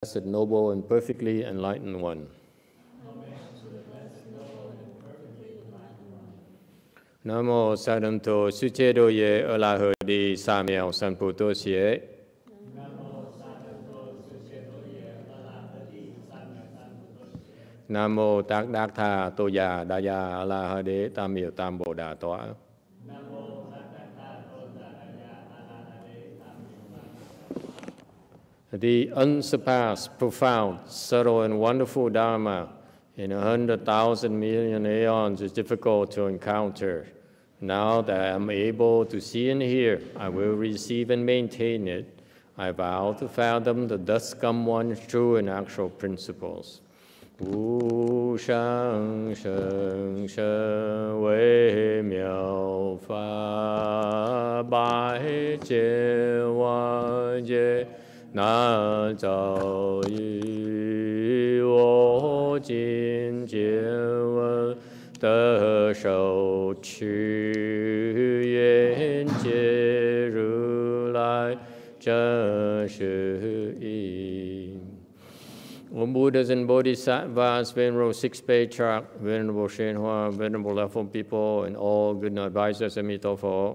Blessed, noble, and perfectly enlightened one. Nam mô Sa Đâm Tô Sư Chế Đô Ye Ơ La Hờ Đi Sa Mèo San Phu Tô Xie. Nam mô Tác Đắc Tha Tô Già Đa Gia A La Hờ Đế Tam Miệu Tam Bồ Đà Tọa. The unsurpassed, profound, subtle, and wonderful Dharma in 100,000 million aeons is difficult to encounter. Now that I am able to see and hear, I will receive and maintain it. I vow to fathom the thus come one's true and actual principles. Wu shang sheng sheng wei miao fa bai jie wan jie na zhao yu wo jin jie wen de shou qu yan jie ru lai zhen shi yi. All Buddhas and Bodhisattvas, Venerable Six Patriarch, Venerable YongHua, Venerable Level People, and all good advisors, A Di Đà Phật.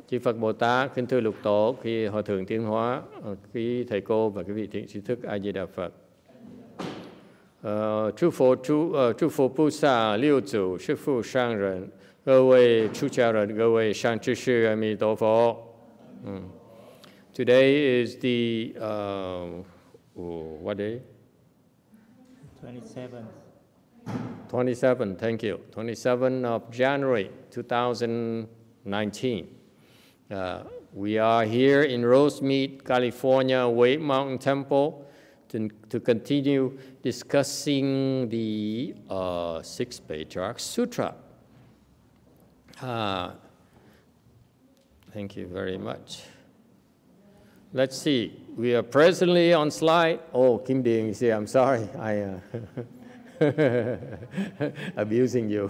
Chư Phật Bồ Tát, kính thưa Lục Tổ, quý Hòa Thượng Tiến Hóa, quý Thầy Cô và quý vị thiện trí thức A Di Đà Phật. Chư Phật Bồ Tát, Liêu Chủ, Sư Phụ Sang Rần, Cơ Wei Chu Cha Rần, Cơ Wei Sang Chư Sư A Di Đà Phật. Today is the what day? 27, thank you. 27 of January 2019. We are here in Rosemead, California, Wei Mountain Temple to continue discussing the Sixth Patriarch Sutra. Thank you very much. Let's see. We are presently on slide. Oh, Kim Ding, see, I'm sorry. I abusing you.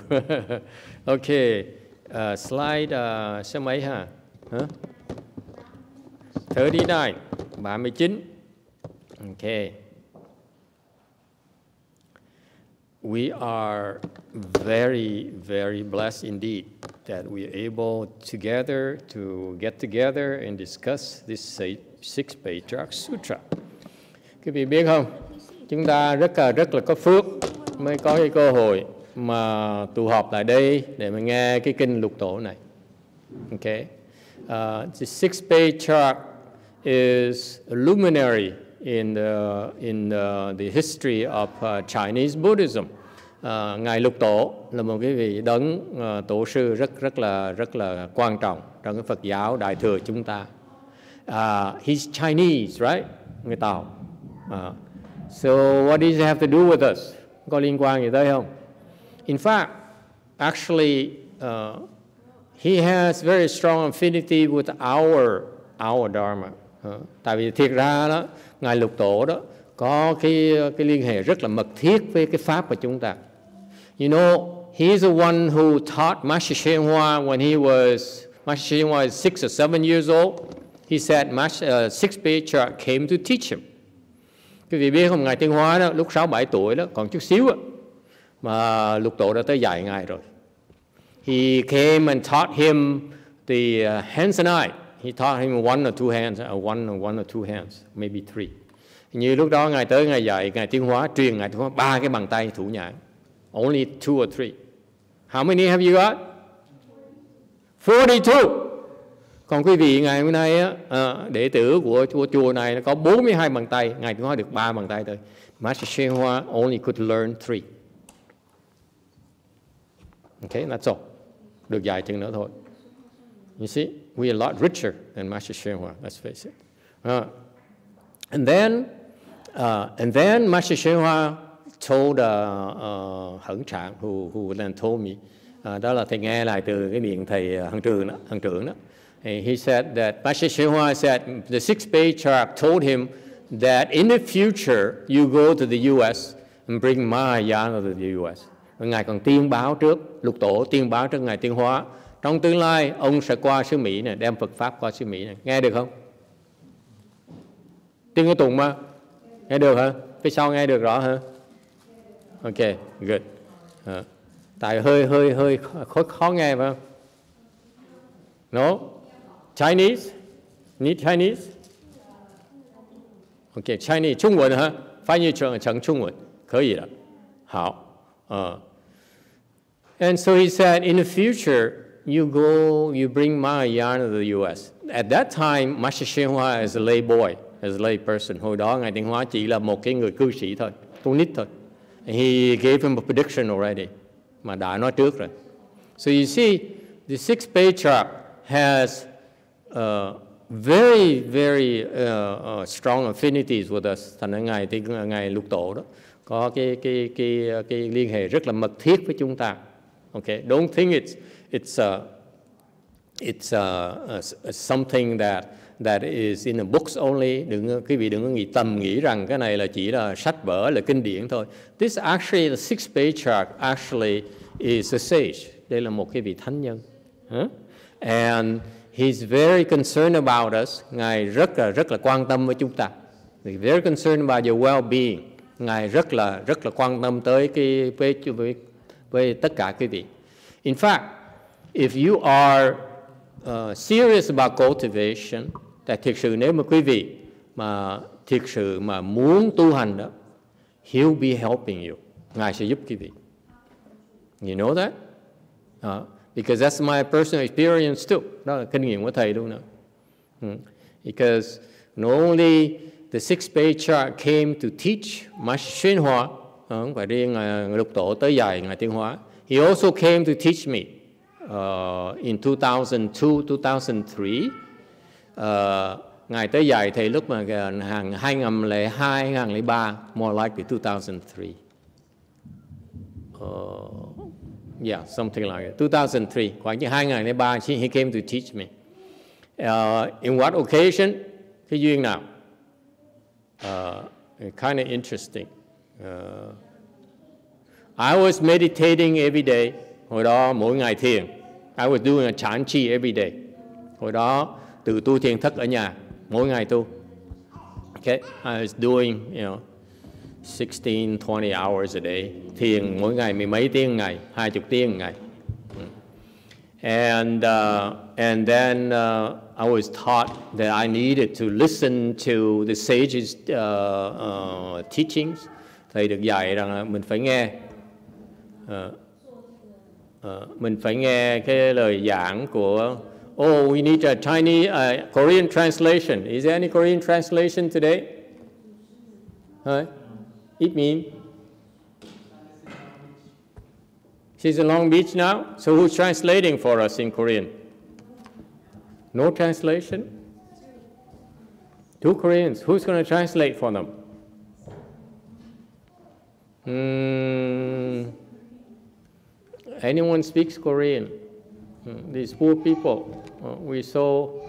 Okay. Slide số mấy hả? 39. 39. Okay. We are very, very blessed indeed that we are able to get together and discuss this Sixth Patriarch Sutra. Quý vị biết không? Chúng ta rất là có phước mới có cái cơ hội mà tụ họp lại đây để mà nghe cái kinh Lục Tổ này. Okay. The Sixth Patriarch is a luminary in the history of Chinese Buddhism. Ngài Lục Tổ là một cái vị đấng tổ sư rất là quan trọng trong cái Phật giáo Đại thừa chúng ta. He's Chinese, right? Người Tàu. So what does it have to do with us? Có liên quan gì tới không? In fact, actually, he has very strong affinity with our Dharma. Tại vì thiệt ra đó, Ngài Lục Tổ đó có cái liên hệ rất là mật thiết với cái pháp của chúng ta. You know, he's the one who taught Master YongHua when Master YongHua is 6 or 7 years old. He said Sixth Patriarch came to teach him. Quý vị biết không, Ngài Tiến Hóa đó, lúc 6-7 tuổi đó, còn chút xíu đó, mà Lục Tổ đã tới dạy Ngài rồi. He came and taught him the hands and eye. He taught him one or two hands, maybe 3. Như lúc đó Ngài tới Ngài dạy, Ngài Tiến Hóa truyền Ngài Tiến Hóa 3 cái bàn tay thủ nhãn. Only 2 or 3. How many have you got? 42. Còn quý vị ngày hôm nay đệ tử của chùa này nó có 42 bàn tay, Ngài Tiến Hóa được 3 bàn tay thôi. Master YongHua only could learn 3. Okay, that's all. Được dạy chừng nữa thôi. You see, we are a lot richer than Master YongHua, let's face it. And then Master YongHua told Hẩn Trạng, who then told me, đó là thầy nghe lại từ cái miệng thầy Hằng Trưởng đó. He said that Master YongHua said the Sixth Patriarch told him that in the future you go to the U.S. and bring Mahayana to the U.S. Ngài còn tiên báo trước, Lục Tổ tiên báo trước Ngài Tiến Hóa, trong tương lai ông sẽ qua xứ Mỹ này, đem Phật pháp qua xứ Mỹ này. Nghe được không? Tiên cái Tùng mà. Nghe được hả? Phía sau nghe được rõ hả? Ok, good. Tại hơi khó nghe phải không? No? Chinese? Need Chinese? Ok, Chinese, 中文哈，翻译成中文可以了。好，And so he said, in the future, you bring Mahayana to the U.S. At that time, Master YongHua as a lay boy, as a lay person. Hồi đó Ngài Tịnh Hóa chỉ là một cái người cư sĩ thôi, con nít thôi. He gave him a prediction already, mà đã nói trước rồi. So you see, the sixth patriarch has very, very strong affinities with us. Thành ra Ngài Lục Tổ đó có cái liên hệ rất là mật thiết với chúng ta. Okay, don't think it's something that is in the books only. Quý vị đừng có nghĩ rằng cái này là chỉ là sách vở, là kinh điển thôi. This actually, the sixth patriarch actually is a sage. Đây là một cái vị thánh nhân. And he's very concerned about us. Ngài rất là quan tâm với chúng ta. He's very concerned about your well-being. Ngài rất là quan tâm tới với tất cả quý vị. In fact, if you are serious about cultivation, tại thực sự nếu mà quý vị mà thực sự mà muốn tu hành đó, he'll be helping you. Ngài sẽ giúp quý vị. You know that? Because that's my personal experience too. Đó là kinh nghiệm của thầy luôn nữa. Because not only the sixth patriarch came to teach Master YongHua, không phải riêng Lục Tổ tới dạy Ngài Tiến Hóa. He also came to teach me in 2002, 2003. Ngài tới dạy thầy lúc mà hàng 2002, 2003, more likely 2003. Yeah, something like that. 2003, khoảng như 2003, he came to teach me. In what occasion? Cái duyên nào? Kind of interesting. I was meditating every day. Hồi đó mỗi ngày thiền. I was doing a chán chi every day. Hồi đó tự tu thiền thất ở nhà, mỗi ngày tu. Okay, I was doing, 16, 20 hours a day. Thiền mỗi ngày mười mấy tiếng một ngày, 20 tiếng một ngày. And then I was taught that I needed to listen to the sages' teachings. Thầy được dạy rằng mình phải nghe. Mình phải nghe cái lời giảng của we need a Chinese, Korean translation. Is there any Korean translation today? It means she's in Long Beach now. So who's translating for us in Korean? No translation? Two Koreans. Who's going to translate for them? Anyone speaks Korean? These poor people. We so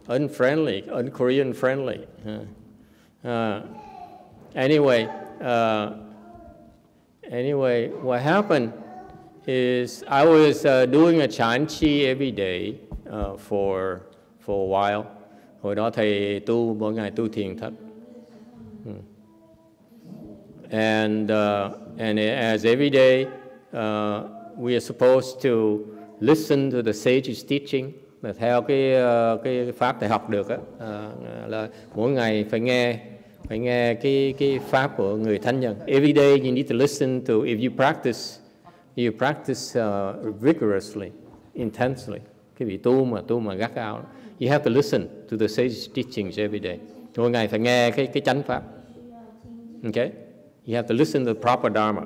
unfriendly, un-Korean friendly. Anyway, what happened is I was doing a chán chi every day for a while. Hồi đó thầy tu mỗi ngày tu thiền thất. And as every day, we are supposed to listen to the sage's teaching. Là theo cái pháp thầy học được á, là mỗi ngày phải nghe cái pháp của người thánh nhân. Every day you need to listen to. If you practice vigorously, intensely. Cái vị tu mà gắt gao, you have to listen to the sage's teachings every day. Mỗi ngày phải nghe cái chánh pháp. Okay? You have to listen to the proper Dharma.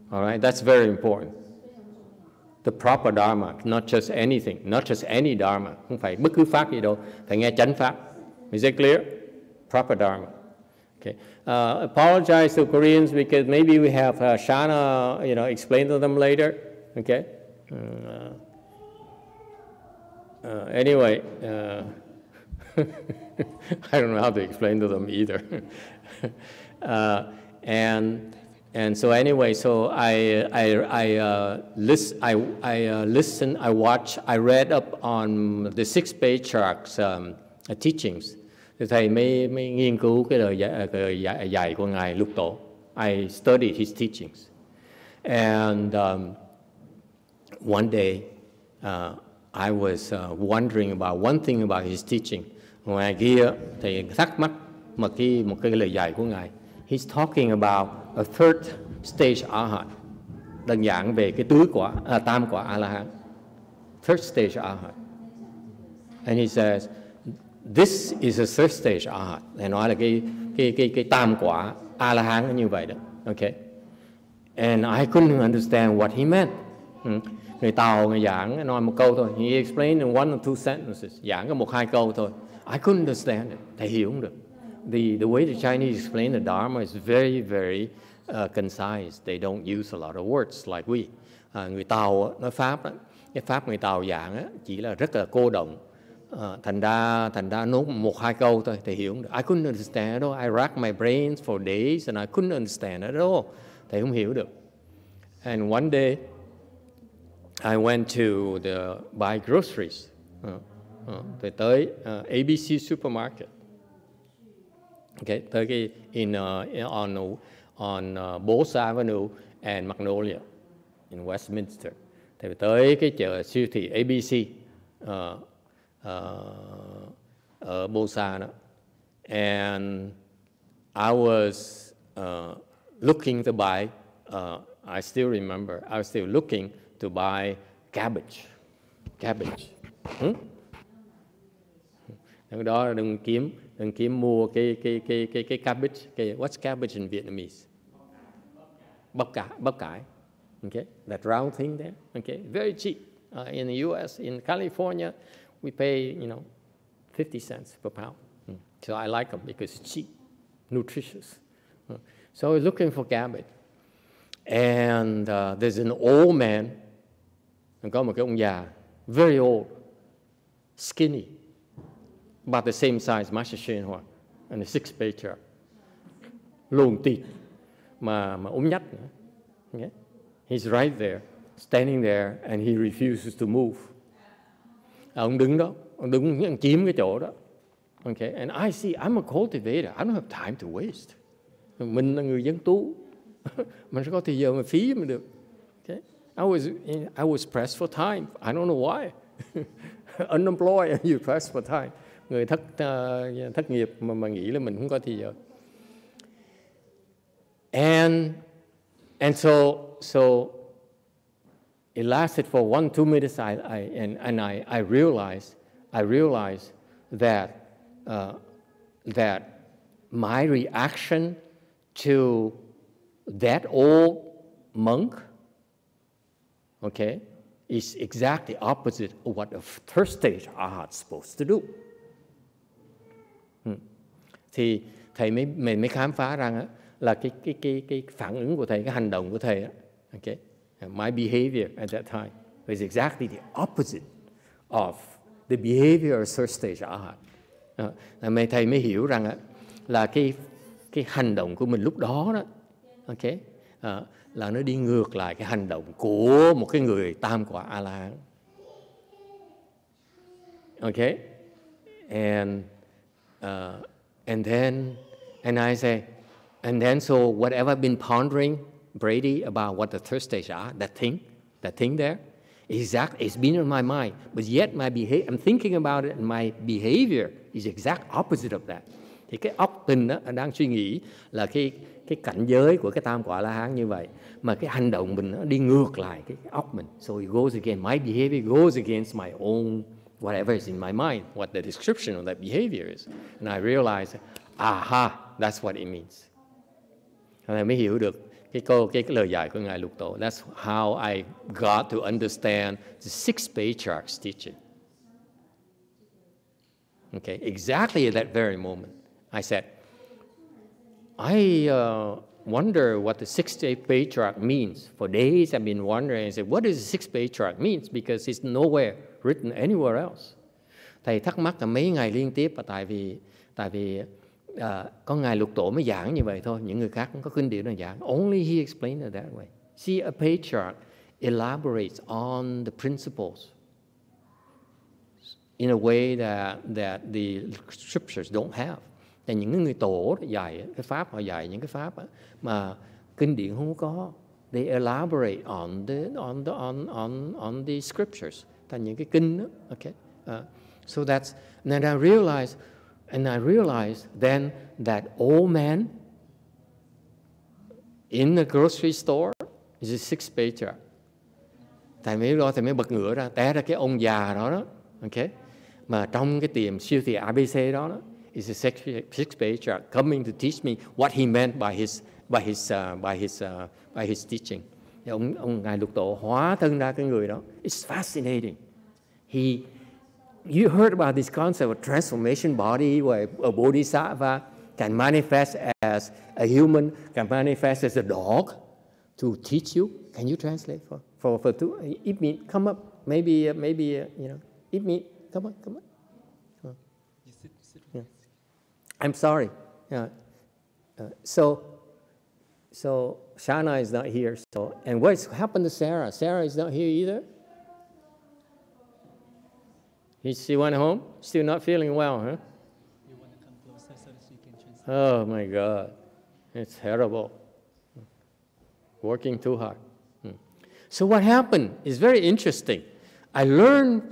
All right? That's very important. The proper Dharma, not just anything, not just any Dharma. Không phải bất cứ pháp gì đâu, phải nghe chánh pháp. Is that clear? Proper Dharma. Okay. Apologize to Koreans because maybe we have Shana, explain to them later. Okay. Anyway, I don't know how to explain to them either. And so anyway, so I listened, I watched, I read up on the six patriarchs' teachings. Thì thầy mới nghiên cứu cái lời dạy của ngài Lục Tổ. I studied his teachings, and one day I was wondering about one thing about his teaching. Ngoài kia thầy thắc mắc một cái lời dạy của ngài. He's talking about a third stage arhat, đơn giản về cái tam quả A-la-hán, third stage arhat. And he says, this is a third stage arhat. Thầy nói là cái tam quả A-la-hán như vậy đó. Okay. And I couldn't understand what he meant. Người Tàu người giảng nói một câu thôi. He explained in one or two sentences. Giảng có một hai câu thôi. I couldn't understand it. Thầy hiểu không được. The way the Chinese explain the Dharma is very, very concise. They don't use a lot of words like we. Người Tàu nói Pháp, cái Pháp người Tàu giảng chỉ là rất là cô động. Thành ra nốt một hai câu thôi, thầy hiểu không được. I couldn't understand at all. I racked my brains for days and I couldn't understand at all. Thầy không hiểu được. And one day, I went to buy groceries. Thầy tới ABC supermarket. Okay, tới cái on Bose Avenue and Magnolia in Westminster. Thầy tới cái chợ siêu thị ABC ở Bosa đó. And I was looking to buy, I still remember, I was still looking to buy cabbage. Đó đừng kiếm mua cái cabbage, what's cabbage in Vietnamese? Bắp cải. Okay, that round thing there. Okay, very cheap. In the U.S., in California, we pay 50 cents per pound. So I like them because it's cheap, nutritious. So I was looking for cabbage, and there's an old man. Có một cái ông già, very old, skinny, about the same size as Master YongHua and the sixth patriarch. Lùn tịt, mà ốm nhách nữa. Okay? He's right there, standing there, and he refuses to move. Ông đứng đó, ông đứng chiếm cái chỗ đó. Okay, and I see, I'm a cultivator. I don't have time to waste. Mình là người dân tu, mình sẽ có thời giờ mà phí mà được. Okay? I was pressed for time. I don't know why. Unemployed, you pressed for time. Người thất nghiệp mà nghĩ là mình không có thời giờ. And so it lasted for 1-2 minutes. I realized that my reaction to that old monk, okay, is exactly opposite of what a third stage arhat is supposed to do. Thì thầy mới khám phá rằng là cái phản ứng của thầy, cái hành động của thầy, okay, my behavior at that time was exactly the opposite of the behavior of third stage arhat. Thầy mới hiểu rằng là cái hành động của mình lúc đó đó, okay, là nó đi ngược lại cái hành động của một cái người tam quả A-la-hán. Okay, and then so whatever I've been pondering, Brady, about what the third stage are, that thing there, it's been in my mind, but yet I'm thinking about it, and my behavior is exact opposite of that. Thì cái óc tình đó đang suy nghĩ là cái cảnh giới của cái tam quả La-hán như vậy, mà cái hành động mình nó đi ngược lại cái óc mình. So it goes again, my behavior goes against my own whatever is in my mind, what the description of that behavior is. And I realized, aha, that's what it means. Thầy mới hiểu được cái lời dạy của Ngài Lục Tổ. That's how I got to understand the six patriarchs' teaching. Okay, exactly at that very moment, I said, I wonder what the sixth patriarch means. For days I've been wondering. I said, what does the sixth patriarch means? Because it's nowhere written anywhere else. Thầy thắc mắc là mấy ngày liên tiếp là tại vì có Ngài Lục Tổ mới giảng như vậy thôi, những người khác không có kinh điển là giảng. Only he explained it that way. See, a patriarch elaborates on the principles in a way that the scriptures don't have. Là những người tổ dạy cái pháp, họ dạy những cái pháp mà kinh điển không có. They elaborate on the scriptures, thành những cái kinh đó. Okay, so that's, and I realized then that old man in the grocery store is a sixth patriarch. Thầy mới bật ngửa ra, té ra cái ông già đó, okay, mà trong cái tiệm siêu thị ABC đó is a sixth patriarch coming to teach me what he meant by his teaching. Ông Ngài Lục Tổ hóa thân ra cái người đó. It's fascinating. You heard about this concept of transformation body, where a bodhisattva can manifest as a human, can manifest as a dog to teach you. Can you translate for two? Eat meat, come up. Maybe you know, eat meat. Come on. You sit. Yeah. I'm sorry. So Shana is not here. So, and what's happened to Sarah? Sarah is not here either. She went home. Still not feeling well, huh? You want to come closer so that she can translate? Oh my God, it's terrible. Working too hard. So what happened is very interesting. I learned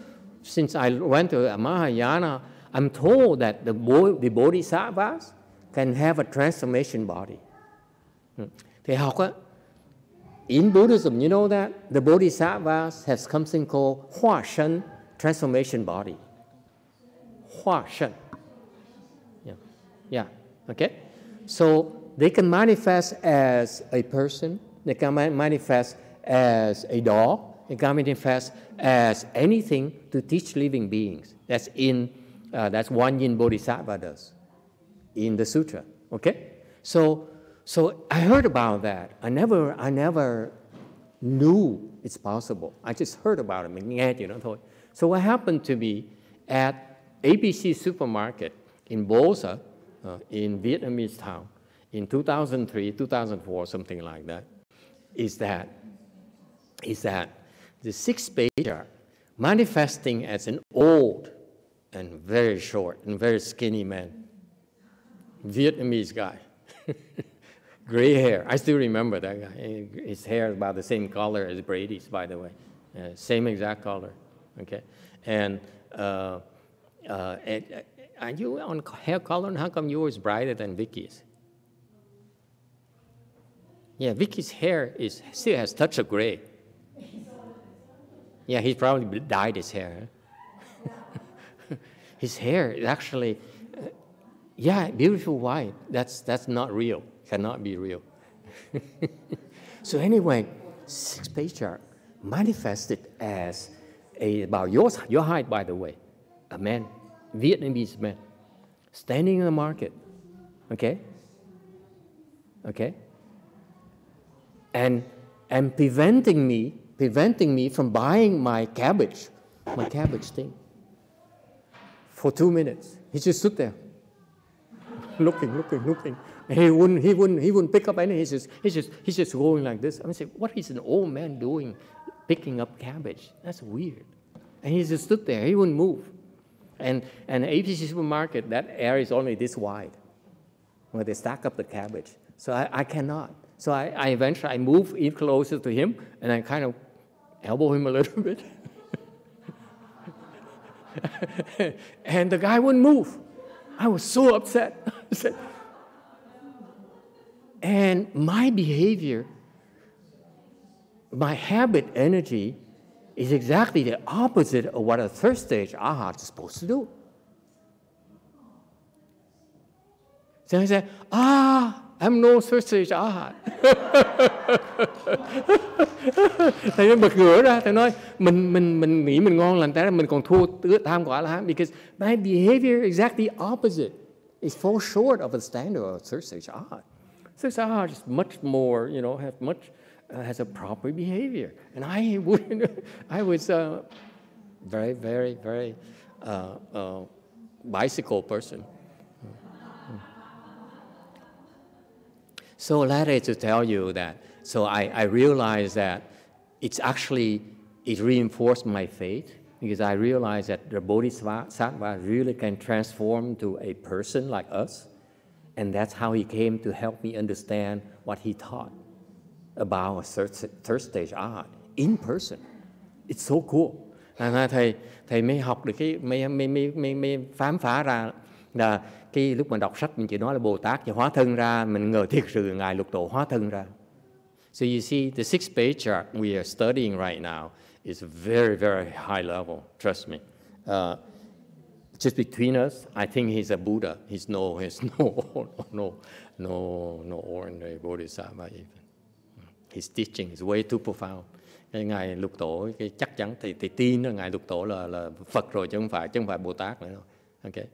since I went to Mahayana. I'm told that the bodhisattvas can have a transformation body. Thì học á, in Buddhism, you know that the bodhisattvas have something called Hua Shen transformation body. Hua Shen. Yeah. Okay. So they can manifest as a person. They can manifest as a dog. They can manifest as anything to teach living beings. That's one Yin Bodhisattva does in the sutra. Okay. So I heard about that. I never knew it's possible. I just heard about it. Nghe chuyện đó thôi. So what happened to me at ABC supermarket in Bosa, in Vietnamese town, in 2003, 2004, something like that, is that the sixth patriarch manifesting as an old and very short and very skinny man, Vietnamese guy, gray hair. I still remember that guy. His hair is about the same color as Brady's, by the way, same exact color. Okay, and are you on hair color? And how come yours is brighter than Vicky's? Yeah, Vicky's hair still has touch of gray. Yeah, he probably dyed his hair. His hair is actually, beautiful white. That's not real. Cannot be real. So anyway, sixth patriarch manifested as about your height, by the way, a man, Vietnamese man, standing in the market, okay, and preventing me from buying my cabbage thing for 2 minutes. He just stood there, looking. He wouldn't pick up any. He's just going like this. I said, what is an old man doing, picking up cabbage? That's weird. And he just stood there. He wouldn't move. And ABC supermarket, that area is only this wide, where they stack up the cabbage. So I cannot. So I eventually moved in closer to him, and I kind of elbow him a little bit. And the guy wouldn't move. I was so upset. And my behavior, my habit energy is exactly the opposite of what a third stage aha is supposed to do. So I said, I'm no third stage aha. Thầy mới bật ngửa ra, thầy nói, mình nghĩ mình ngon lành, tại mình còn thua tham quả là because my behavior is exactly opposite. It falls short of the standard of third stage aha. Third stage aha is much more, has a proper behavior. And I was a very, very, very bicycle person. So that is to tell you that, so I realized that it's actually, it reinforced my faith, because I realized that the Bodhisattva really can transform to a person like us. And that's how he came to help me understand what he taught about a third stage arhat in person. It's so cool. Thầy mới học được cái, mới khám phá ra là cái lúc mà đọc sách mình chỉ nói là Bồ Tát và hóa thân ra, mình ngờ thiệt sự Ngài Lục Tổ hóa thân ra. So you see, the sixth patriarch we are studying right now is very, very high level. Trust me. Just between us, I think he's a Buddha. He's no ordinary Bodhisattva even. His teaching is way too profound. Cái Ngài Lục Tổ, cái chắc chắn thì tin là Ngài Lục Tổ là Phật rồi, chứ không phải Bồ Tát nữa đâu. Okay.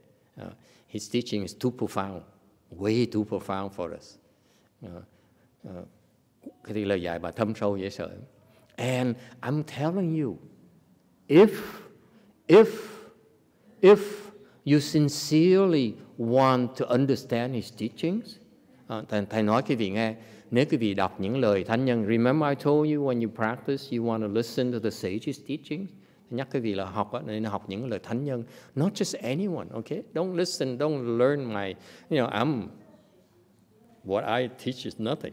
His teaching is too profound, way too profound for us. Cái lời dạy bà thâm sâu dễ sợ. And I'm telling you, if you sincerely want to understand his teachings, thầy nói quý vị nghe, nếu quý vị đọc những lời thánh nhân, remember I told you when you practice, you want to listen to the sages' teachings. Nhắc quý vị là học nên học những lời thánh nhân, not just anyone, okay? Don't listen, don't learn my, what I teach is nothing,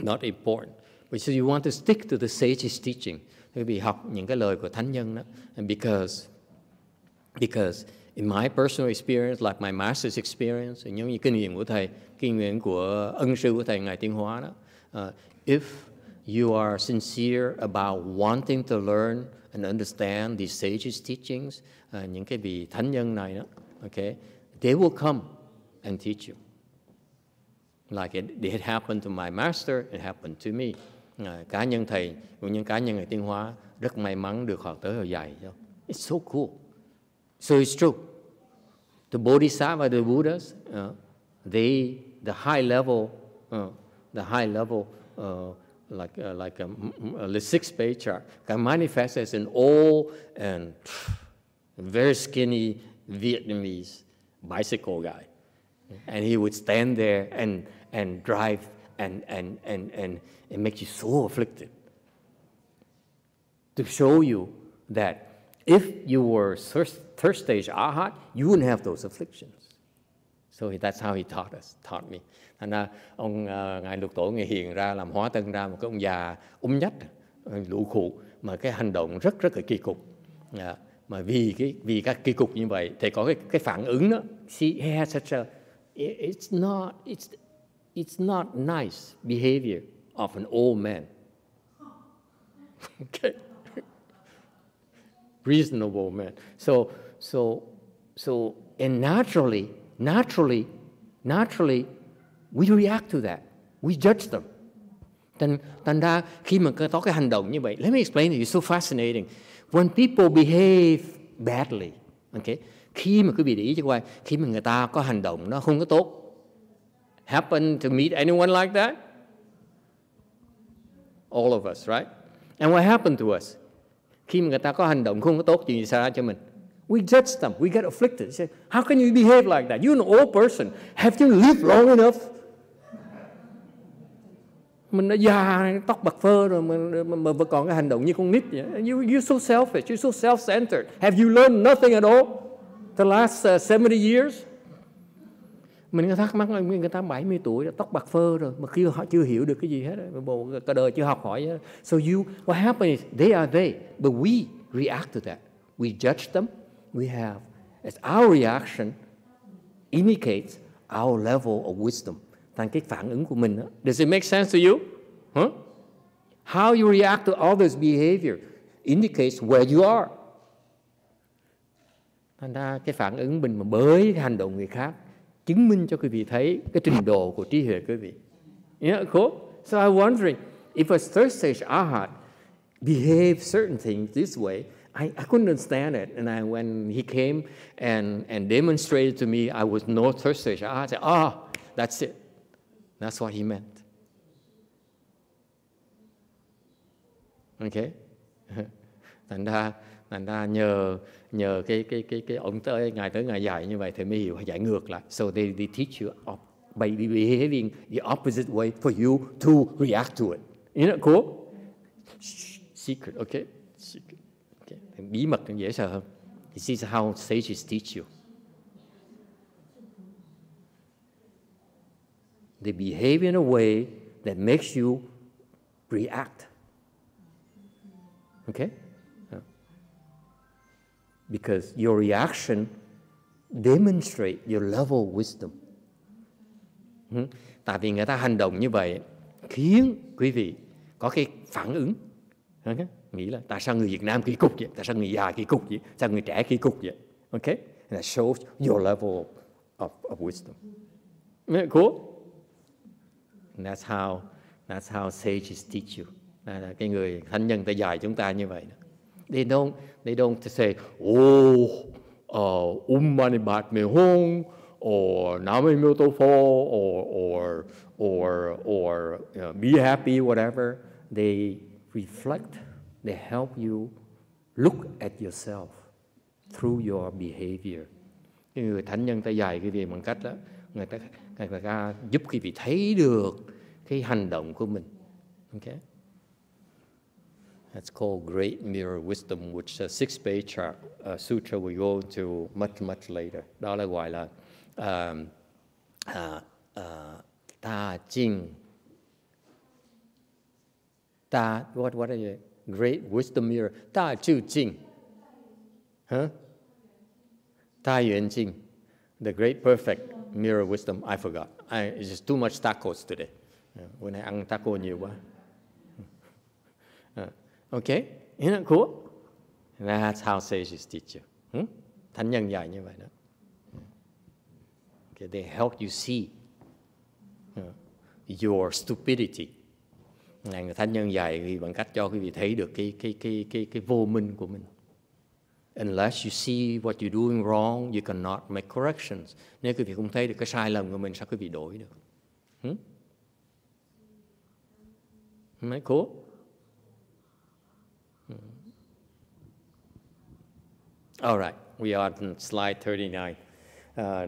not important. But so you want to stick to the sages' teaching. Quý vị học những cái lời của thánh nhân đó, and because in my personal experience, like my master's experience, giống như kinh nghiệm của thầy, kinh nghiệm của ân sư của thầy Ngài Tiến Hóa đó, if you are sincere about wanting to learn and understand these sages' teachings, những cái vị thánh nhân này đó, okay, they will come and teach you. Like it happened to my master, it happened to me. Cá nhân thầy, cũng như cá nhân Ngài Tiến Hóa, rất may mắn được họ tới họ dạy cho. It's so cool. So it's true. The Bodhisattva, the Buddhas, the high level, like the sixth patriarch, can manifest as an old and very skinny Vietnamese bicycle guy, and he would stand there and drive and make you so afflicted, to show you that if you were third stage arhat, you wouldn't have those afflictions. So that's how he taught me. Thành ra ông Ngài Lục Tổ Ngài hiện ra làm hóa thân ra một cái ông già nhách, lũ khụ, mà cái hành động rất là kỳ cục. Mà vì các kỳ cục như vậy thì có cái phản ứng đó. See, he has such a, it's not nice behavior of an old man. Okay. Reasonable man. So, and naturally, we react to that. We judge them. Thành ra khi mà có cái hành động như vậy, let me explain to you, it's so fascinating. When people behave badly, okay, khi mà quý vị để ý cho qua, khi mà người ta có hành động nó không có tốt, happen to meet anyone like that? All of us, right? And what happened to us? Khi mà người ta có hành động không có tốt, chuyện gì xảy ra cho mình? We judge them, we get afflicted. Say, how can you behave like that? You're an old person. Have you lived long enough? Mình đã già, tóc bạc phơ rồi mà vẫn còn cái hành động như con nít vậy. You're so selfish, you're so self-centered. Have you learned nothing at all the last 70 years? Mình thắc mắc là người ta 70 tuổi, tóc bạc phơ rồi, mà khi họ chưa hiểu được cái gì hết, cả đời chưa học hỏi hết. So what happens is, they are they, but we react to that. We judge them. We have, as our reaction indicates our level of wisdom. Thành cái phản ứng của mình đó. Does it make sense to you? Huh? How you react to others' behavior indicates where you are. Thành ra cái phản ứng mình mà bởi cái hành động người khác chứng minh cho quý vị thấy cái trình độ của trí huệ quý vị. Yeah, cool. So I'm wondering, if a third stage arhat behave certain things this way, I couldn't understand it. And when he came and demonstrated to me I was no third stage arhat, I said, that's it. That's what he meant. Okay? Thành ra nhờ cái ông tới ngài dạy như vậy thì mới hiểu, dạy ngược lại. So they teach you by behaving the opposite way for you to react to it. Isn't that cool? Secret, okay? Secret. Okay. Bí mật dễ sợ hơn. This is how sages teach you. They behave in a way that makes you react. Okay? Because your reaction demonstrates your level of wisdom. Tại vì người ta hành động như vậy khiến quý vị có cái phản ứng. Nghĩ là tại sao người Việt Nam kỳ cục vậy? Tại sao người già kỳ cục vậy? Sao người trẻ kỳ cục vậy? Okay? And that shows your level of wisdom. Isn't that cool? And that's how sages teach you. Là cái người thánh nhân ta dạy chúng ta như vậy. They don't say, mani padme hum, or Nam Myo To Pho, or be happy, whatever. They reflect. They help you look at yourself through your behavior. Cái người thánh nhân ta dạy cái gì bằng cách đó, người ta giúp quý vị thấy được cái hành động của mình. Okay? That's called Great Mirror Wisdom, which Sixth Patriarch Sutra we go to much later. Đó là gọi là ta jing. What are you? Great Wisdom Mirror. Ta chu jing. Huh? Ta yuan jing. The Great Perfect Mirror Wisdom. I forgot. It's just too much tacos today. Bữa nay ăn taco nhiều quá. Okay, isn't that cool? That's how sages teach you. Thánh nhân dạy như vậy đó. Okay, they help you see your stupidity. Người thánh nhân dạy bằng cách cho quý vị thấy được cái vô minh của mình. Unless you see what you're doing wrong, you cannot make corrections. Nếu quý vị không thấy được cái sai lầm của mình, sao quý vị đổi được? Isn't that cool? All right, we are on slide 39.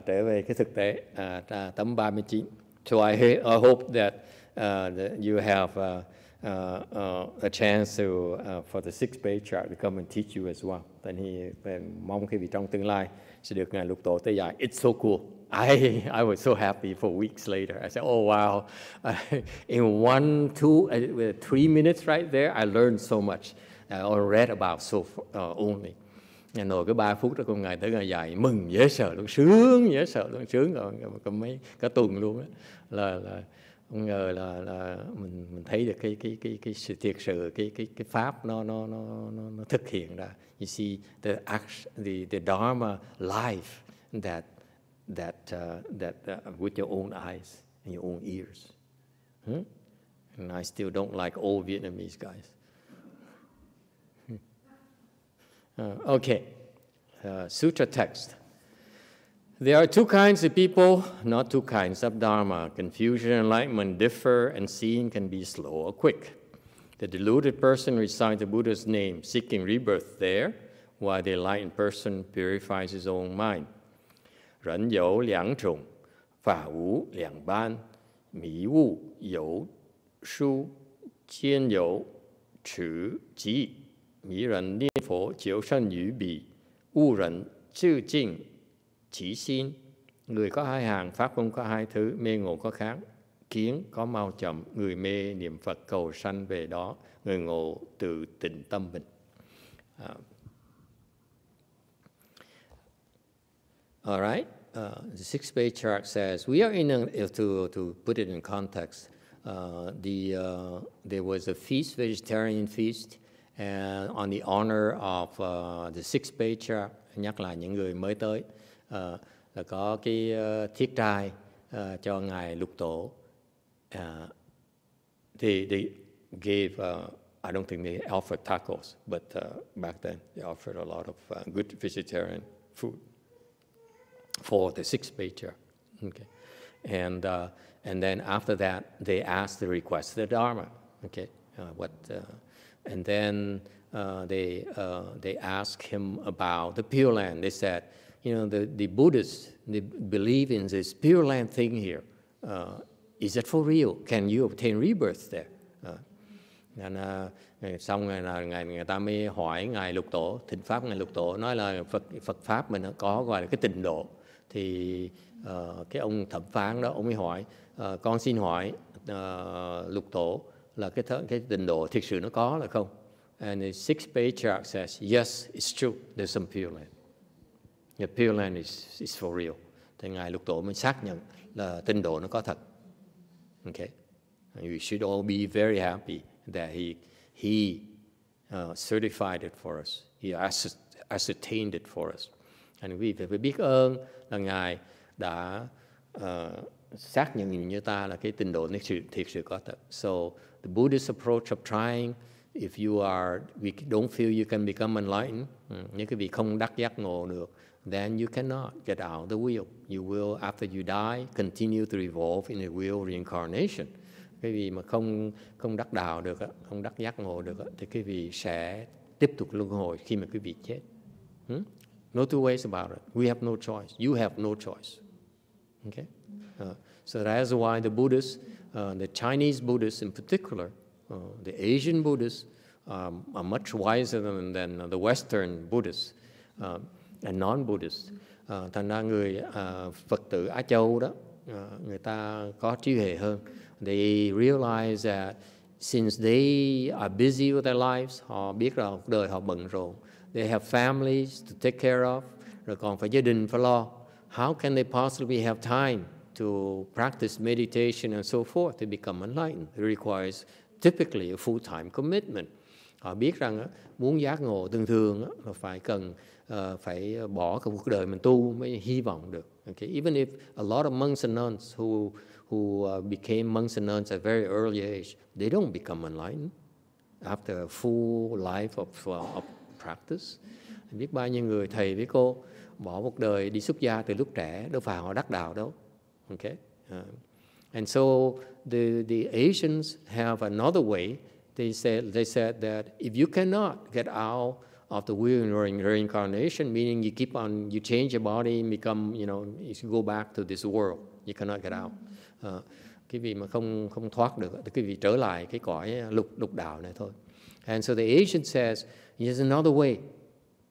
Trở về cái thực tế, tấm 39. So I hope that you have a chance to for the sixth patriarch to come and teach you as well. Mong quý vị trong tương lai sẽ được Ngài Lục Tổ tới dạy. It's so cool. I was so happy for weeks later. I said, oh wow, in 1, 2, 3 minutes right there, I learned so much or read about only. Ngồi cái 3 phút đó con Ngài tới Ngài dạy mừng dễ sợ luôn, sướng dễ sợ luôn, sướng rồi cả tuần luôn á, là không ngờ là mình thấy được cái sự thiệt sự cái pháp nó thực hiện ra. You see the Dharma life that with your own eyes and your own ears. And I still don't like old Vietnamese guys. Okay, sutra text. There are two kinds of people, not two kinds of Dharma. Confusion and enlightenment differ, and seeing can be slow or quick. The deluded person recites the Buddha's name, seeking rebirth there, while the enlightened person purifies his own mind. 人有两种，法无两般，迷悟有书，见有持记。迷人念佛求生于彼，悟人自净chỉ心. Người có hai hàng, pháp không có hai thứ, mê ngộ có khác. Kiến có mau chậm, người mê niệm Phật cầu sanh về đó, người ngộ tự tịnh tâm mình. All right. The sixth patriarch says, we are to put it in context, there was a feast, vegetarian feast, and on the honor of the sixth patriarch, nhắc lại những người mới tới, là có cái thiết trai cho Ngài Lục Tổ. They gave, I don't think they offered tacos, but back then they offered a lot of good vegetarian food for the sixth patriarch. Okay, and then after that they asked the request the Dharma. Okay, and then they asked him about the Pure Land. They said, you know, the Buddhists, they believe in this Pure Land thing here. is that for real? Can you obtain rebirth there? Xong rồi là người ta mới hỏi ngài Lục Tổ, thỉnh pháp ngài Lục Tổ nói là Phật pháp mình có gọi là cái tịnh độ. Thì cái ông thẩm phán đó ông mới hỏi, con xin hỏi Lục Tổ là cái tịnh độ thực sự nó có là không? And the sixth patriarch says, yes, it's true. There's some Pure Land. The Pure Land is for real. Thì ngài Lục Tổ mới xác nhận là tịnh độ nó có thật. Okay, and we should all be very happy that he certified it for us. He ascertained it for us. And we phải biết ơn là ngài đã xác nhận như ta là cái tịnh độ thực sự có thật. So the Buddhist approach of trying, if you don't feel you can become enlightened, những cái vị không đắc giác ngộ được, then you cannot get out the wheel. You will, after you die, continue to evolve in a wheel reincarnation. Cái vị mà không đắc đạo được, không đắc giác ngộ được, thì cái vị sẽ tiếp tục luân hồi khi mà cái vị chết. No two ways about it. We have no choice. You have no choice. Okay? So that's why the Buddhists, the Chinese Buddhists in particular, the Asian Buddhists are much wiser than the Western Buddhists and non-Buddhists. Thành ra người Phật tử Á Châu đó, người ta có trí huệ hơn. They realize that since they are busy with their lives, họ biết là cuộc đời họ bận rộn. They have families to take care of, rồi còn phải gia đình phải lo. How can they possibly have time to practice meditation and so forth to become enlightened? It requires typically a full-time commitment. Họ biết rằng muốn giác ngộ thường là phải bỏ cả cuộc đời mình tu mới hy vọng được. Okay? Even if a lot of monks and nuns who became monks and nuns at a very early age, they don't become enlightened after a full life of practice. Biết bao nhiêu người thầy với cô bỏ một đời đi xuất gia từ lúc trẻ, đâu phải họ đắc đạo đâu. Okay? And so the Asians have another way. They said that if you cannot get out of the wheel reincarnation, meaning you change your body and become, you go back to this world, you cannot get out. Cái vị mà không thoát được, thì cái vị trở lại cái cõi lục đạo này thôi. And so the Asian says, there's another way.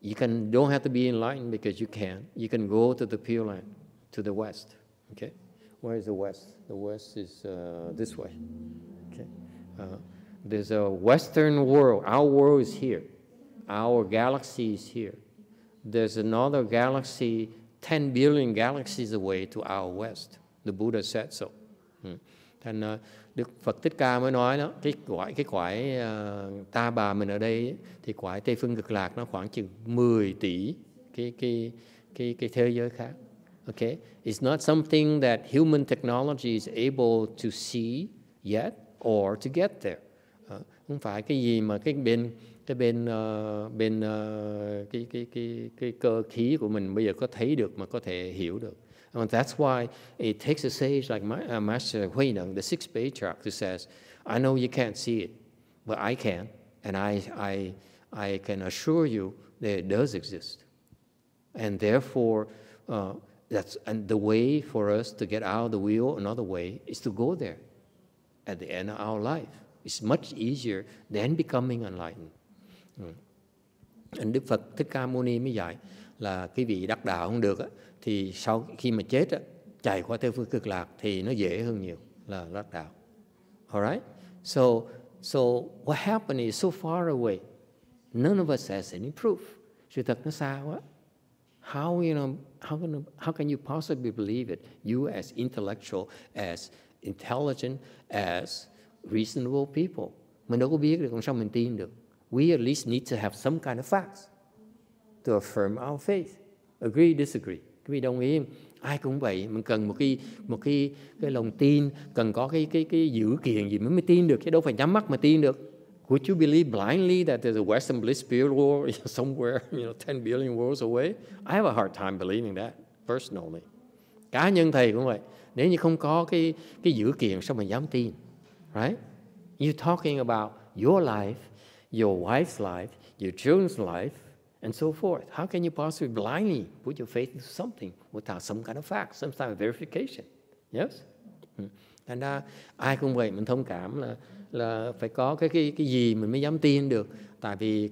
You don't have to be enlightened because you can. You can go to the Pure Land, to the West. Okay, where is the West? The West is this way. Okay, there's a Western world. Our world is here. Our galaxy is here. There's another galaxy, 10 billion galaxies away to our West. The Buddha said so. Thành Đức Phật Thích Ca mới nói đó, cái cõi ta bà mình ở đây thì cõi Tây Phương Cực Lạc nó khoảng chừng 10 tỷ cái thế giới khác. Okay, it's not something that human technology is able to see yet or to get there. Không phải cái gì mà cái cơ khí của mình bây giờ có thấy được mà có thể hiểu được. And that's why it takes a sage like Master Wei Mountain, the sixth patriarch, who says, I know you can't see it, but I can, and I can assure you that it does exist. And therefore, and the way for us to get out of the wheel, another way, is to go there at the end of our life. It's much easier than becoming enlightened. And Đức Phật Thích Ca Mâu Ni mới dạy là cái vị đắc đạo không được thì sau khi mà chết chạy qua Tây Phương Cực Lạc thì nó dễ hơn nhiều là đắc đạo. Alright? So what happened is so far away. None of us has any proof. Sự thật nó xa quá. How can you possibly believe it? You as intellectual, as intelligent, as reasonable people. Mình đâu có biết được, còn sao mình tin được? We at least need to have some kind of facts to affirm our faith. Agree, disagree. Quý vị đồng ý không? Ai cũng vậy, mình cần một cái lòng tin, cần có cái dữ kiện gì mới tin được, chứ đâu phải nhắm mắt mà tin được. Would you believe blindly that there's a Western bliss spirit world somewhere, 10 billion worlds away? I have a hard time believing that personally. Cá nhân thầy cũng vậy. Nếu như không có cái dữ kiện sao mà dám tin? Right? You're talking about your life, your wife's life, your children's life, and so forth. How can you possibly blindly put your faith into something without some kind of fact, some kind of verification? Yes? Thành ra ai cũng vậy, mình thông cảm là phải có cái gì mình mới dám tin được. Tại vì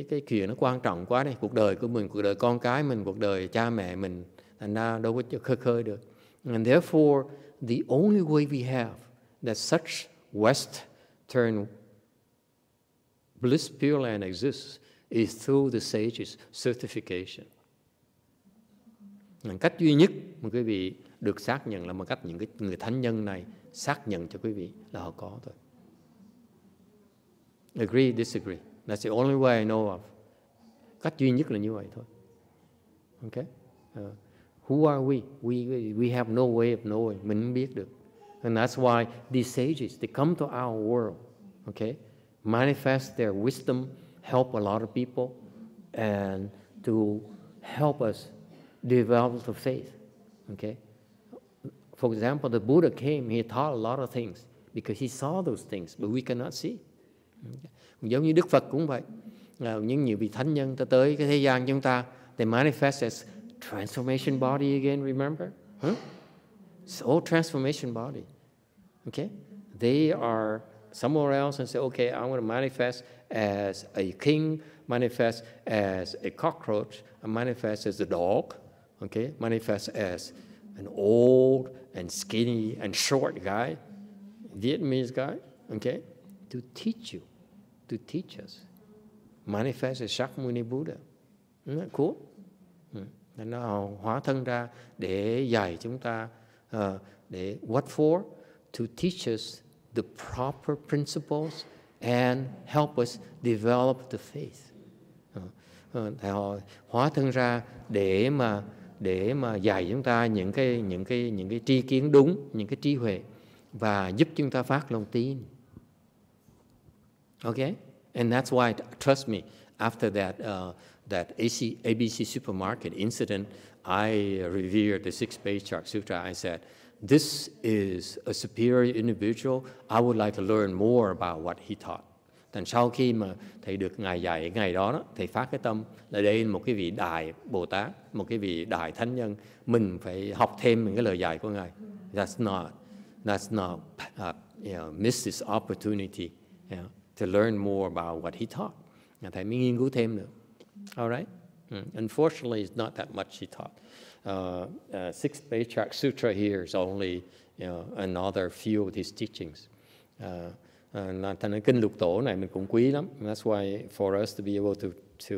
cái chuyện nó quan trọng quá đây, cuộc đời của mình, cuộc đời con cái mình, cuộc đời cha mẹ mình, thành ra đâu có khơi được. And therefore, the only way we have that such Western bliss Pure Land exists is through the sages' certification. Cách duy nhất mà quý vị được xác nhận là bằng cách những cái người thánh nhân này xác nhận cho quý vị là họ có thôi. Agree, disagree. That's the only way I know of. Cách duy nhất là như vậy thôi. Okay? Who are we? We have no way of knowing. Mình không biết được. And that's why these sages, they come to our world, okay? Manifest their wisdom, help a lot of people, and to help us develop the faith, okay? For example, the Buddha came, he taught a lot of things because he saw those things, but we cannot see. Okay? Giống như Đức Phật cũng vậy. Những nhiều vị thánh nhân ta tới cái thế gian chúng ta, they manifest as transformation body again, remember? It's all transformation body. Okay? They are somewhere else and say, okay, I want to manifest as a king, manifest as a cockroach, and manifest as a dog, okay? Manifest as an old and skinny and short guy, Vietnamese guy, okay? To teach you, to teach us. Manifest as Shakyamuni Buddha. Isn't that cool? Nó hóa thân ra để dạy chúng ta, để what for? To teach us the proper principles and help us develop the faith. Họ hóa thân ra để mà dạy chúng ta những cái tri kiến đúng, những cái trí huệ và giúp chúng ta phát lòng tin. Okay? And that's why, trust me, after that ABC supermarket incident, I revered the sixth Patriarch Sutra. I said, this is a superior individual. I would like to learn more about what he taught. Thành sau khi mà thầy được Ngài dạy ngày đó, thầy phát cái tâm là đây là một cái vị đại Bồ Tát, một cái vị đại thánh nhân, mình phải học thêm những cái lời dạy của Ngài. That's not miss this opportunity, to learn more about what he taught. Thầy mới nghiên cứu thêm nữa. All right? Unfortunately, it's not that much he taught. Sixth Patriarch Sutra here is only another few of his teachings. Thành ra kinh lục tổ này mình cũng quý lắm. That's why for us to be able to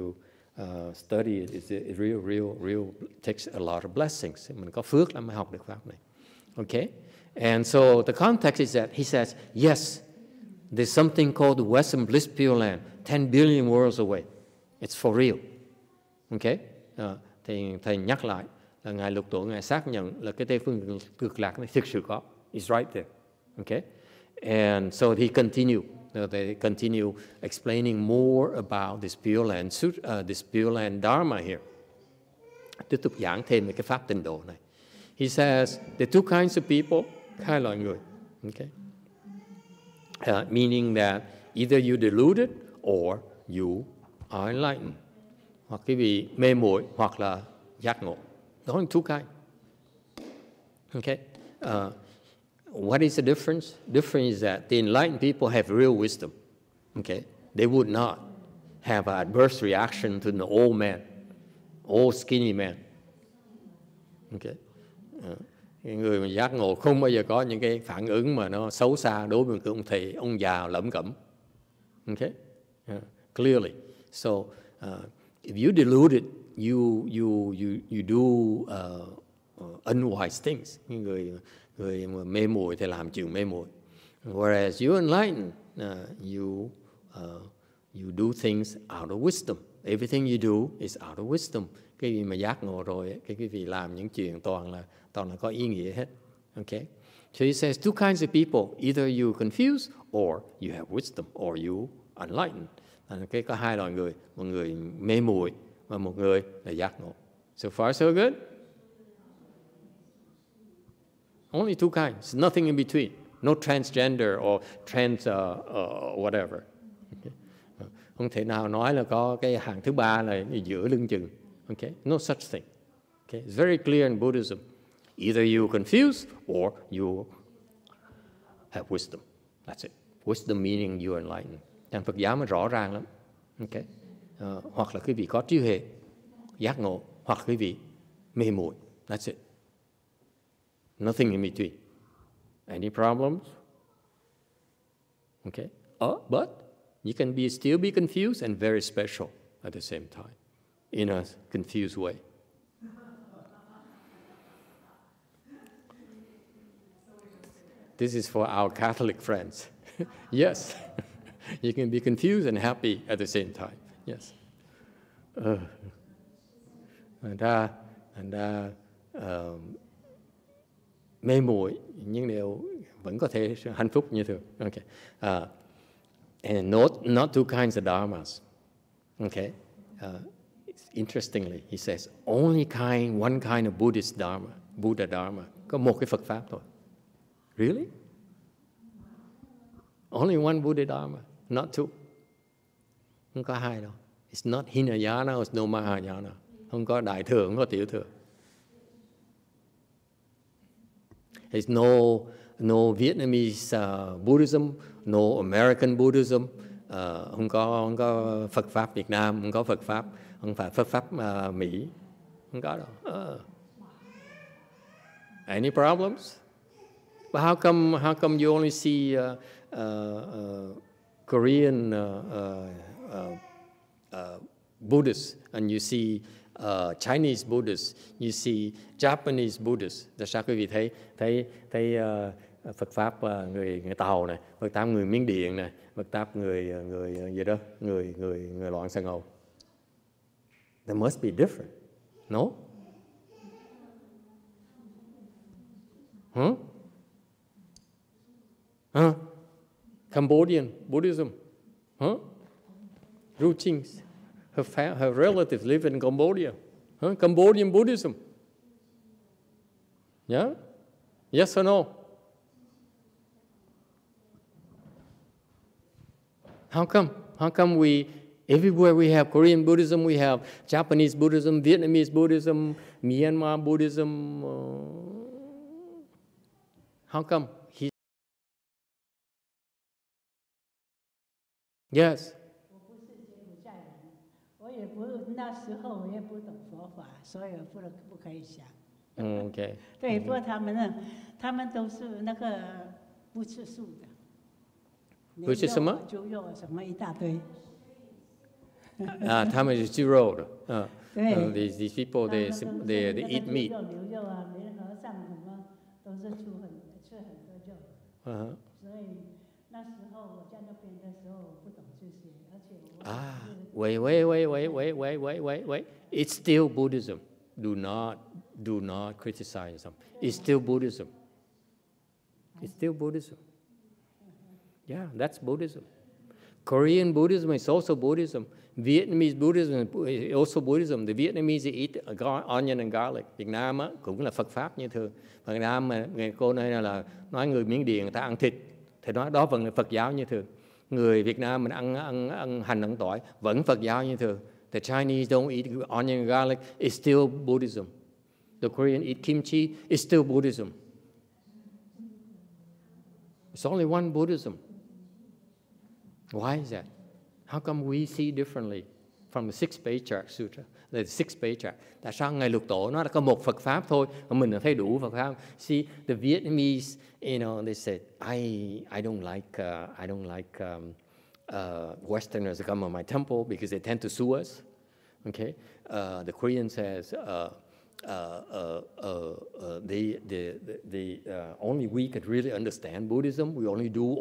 study it is real takes a lot of blessings. Mình có phước lắm mới học được pháp này. Okay? And so the context is that he says, yes, there's something called the Western Bliss Pure Land, 10 billion worlds away. It's for real. Okay? Thầy nhắc lại là Ngài Lục Tổ, Ngài xác nhận là cái Tây phương cực lạc này thực sự có. It's right there. Okay? And so they continue explaining more about this Pure Land, this Pure Land Dharma here. Tiếp tục giảng thêm về cái pháp tịnh độ này. He says, there are two kinds of people, hai loại người. Okay? Meaning that either you deluded or you are enlightened. Hoặc cái vị mê muội hoặc là giác ngộ. There are only two kinds. Okay? What is the difference? Difference is that the enlightened people have real wisdom. Okay? They would not have an adverse reaction to an old man, old skinny man. Okay? Người mà giác ngộ không bao giờ có những cái phản ứng mà nó xấu xa đối với ông thầy, ông già lẩm cẩm. Okay? Clearly. So, if you deluded, you do unwise things. Người mà mê muội thì làm chuyện mê muội. Whereas you enlightened, you do things out of wisdom. Everything you do is out of wisdom. Cái gì mà giác ngộ rồi, cái vị làm những chuyện toàn là có ý nghĩa hết. Okay? So he says two kinds of people, either you confuse or you have wisdom or you enlightened. Cái có hai loại người, một người mê muội và một người là giác ngộ. So far so good. Only two kinds, nothing in between. No transgender or trans whatever. Okay? Không thể nào nói là có cái hàng thứ ba là giữa lưng chừng. Okay? No such thing. Okay? It's very clear in Buddhism. Either you confuse or you have wisdom. That's it. Wisdom meaning you are enlightened. Trong Phật giáo mà rõ ràng lắm. Okay. Hoặc là quý vị có trí huệ, giác ngộ, hoặc quý vị mê muội. That's it. Nothing in between. Any problems? Okay. But you can still be confused and very special at the same time, in a confused way. This is for our Catholic friends. Yes, you can be confused and happy at the same time. Yes. Mê muội nhưng đều vẫn có thể hạnh phúc như thường. Okay. And not two kinds of dharmas. Okay. Interestingly, he says one kind of Buddhist dharma, Buddha dharma. Có một cái Phật pháp thôi. Really? Only one Buddha dharma, not two. Không có hai đâu. It's not Hinayana, it's no Mahayana. Không có đại thừa, không có tiểu thừa. There's no Vietnamese Buddhism, no American Buddhism. Không có Phật pháp Việt Nam, không có không phải Phật pháp Mỹ, không có đâu. Any problems? But how come you only see Korean Buddhists and you see Chinese Buddhists, you see Japanese Buddhists? Tại sao quý vị thấy Phật pháp người Tàu này, Phật pháp người Miến Điện này, Phật pháp người gì đó, người loạn Sài Gòn? There must be different, no? Cambodian Buddhism, Routines. Her relatives live in Cambodia. Cambodian Buddhism. Yeah? Yes or no? How come everywhere we have Korean Buddhism, we have Japanese Buddhism, Vietnamese Buddhism, Myanmar Buddhism? How come? Yes. 我也不那时候我也不懂佛法，所以不可以想。Okay. 对，不过他们都是那个不吃素的。不吃什么？猪肉什么一大堆。他们是猪肉的。对。These people they eat meat. 牛肉啊，连和尚什么都是吃很多肉。所以那时候我在那边的时候，我不懂这些，而且wait. It's still Buddhism. Do not criticize them. It's still Buddhism. It's still Buddhism. Yeah, that's Buddhism. Korean Buddhism is also Buddhism. Vietnamese Buddhism is also Buddhism. The Vietnamese eat onion and garlic. Việt Nam cũng là Phật pháp như thường. Việt Nam cô này là nói người Miến Điện người ta ăn thịt, thì nói đó vẫn là Phật giáo như thường. Người Việt Nam mình ăn hành ăn tỏi vẫn Phật giáo như thường. The Chinese don't eat onion and garlic. It's still Buddhism. The Korean eat kimchi. It's still Buddhism. It's only one Buddhism. Why is that? How come we see differently from the sixth Patriarch Sutra? The sixth Patriarch. Tại sao Ngài Lục Tổ nó là có một Phật pháp thôi, mà mình là thấy đủ Phật pháp? See, the Vietnamese, they said, I don't like Westerners to come on my temple because they tend to sue us. Okay, the Korean says only we could really understand Buddhism. We only do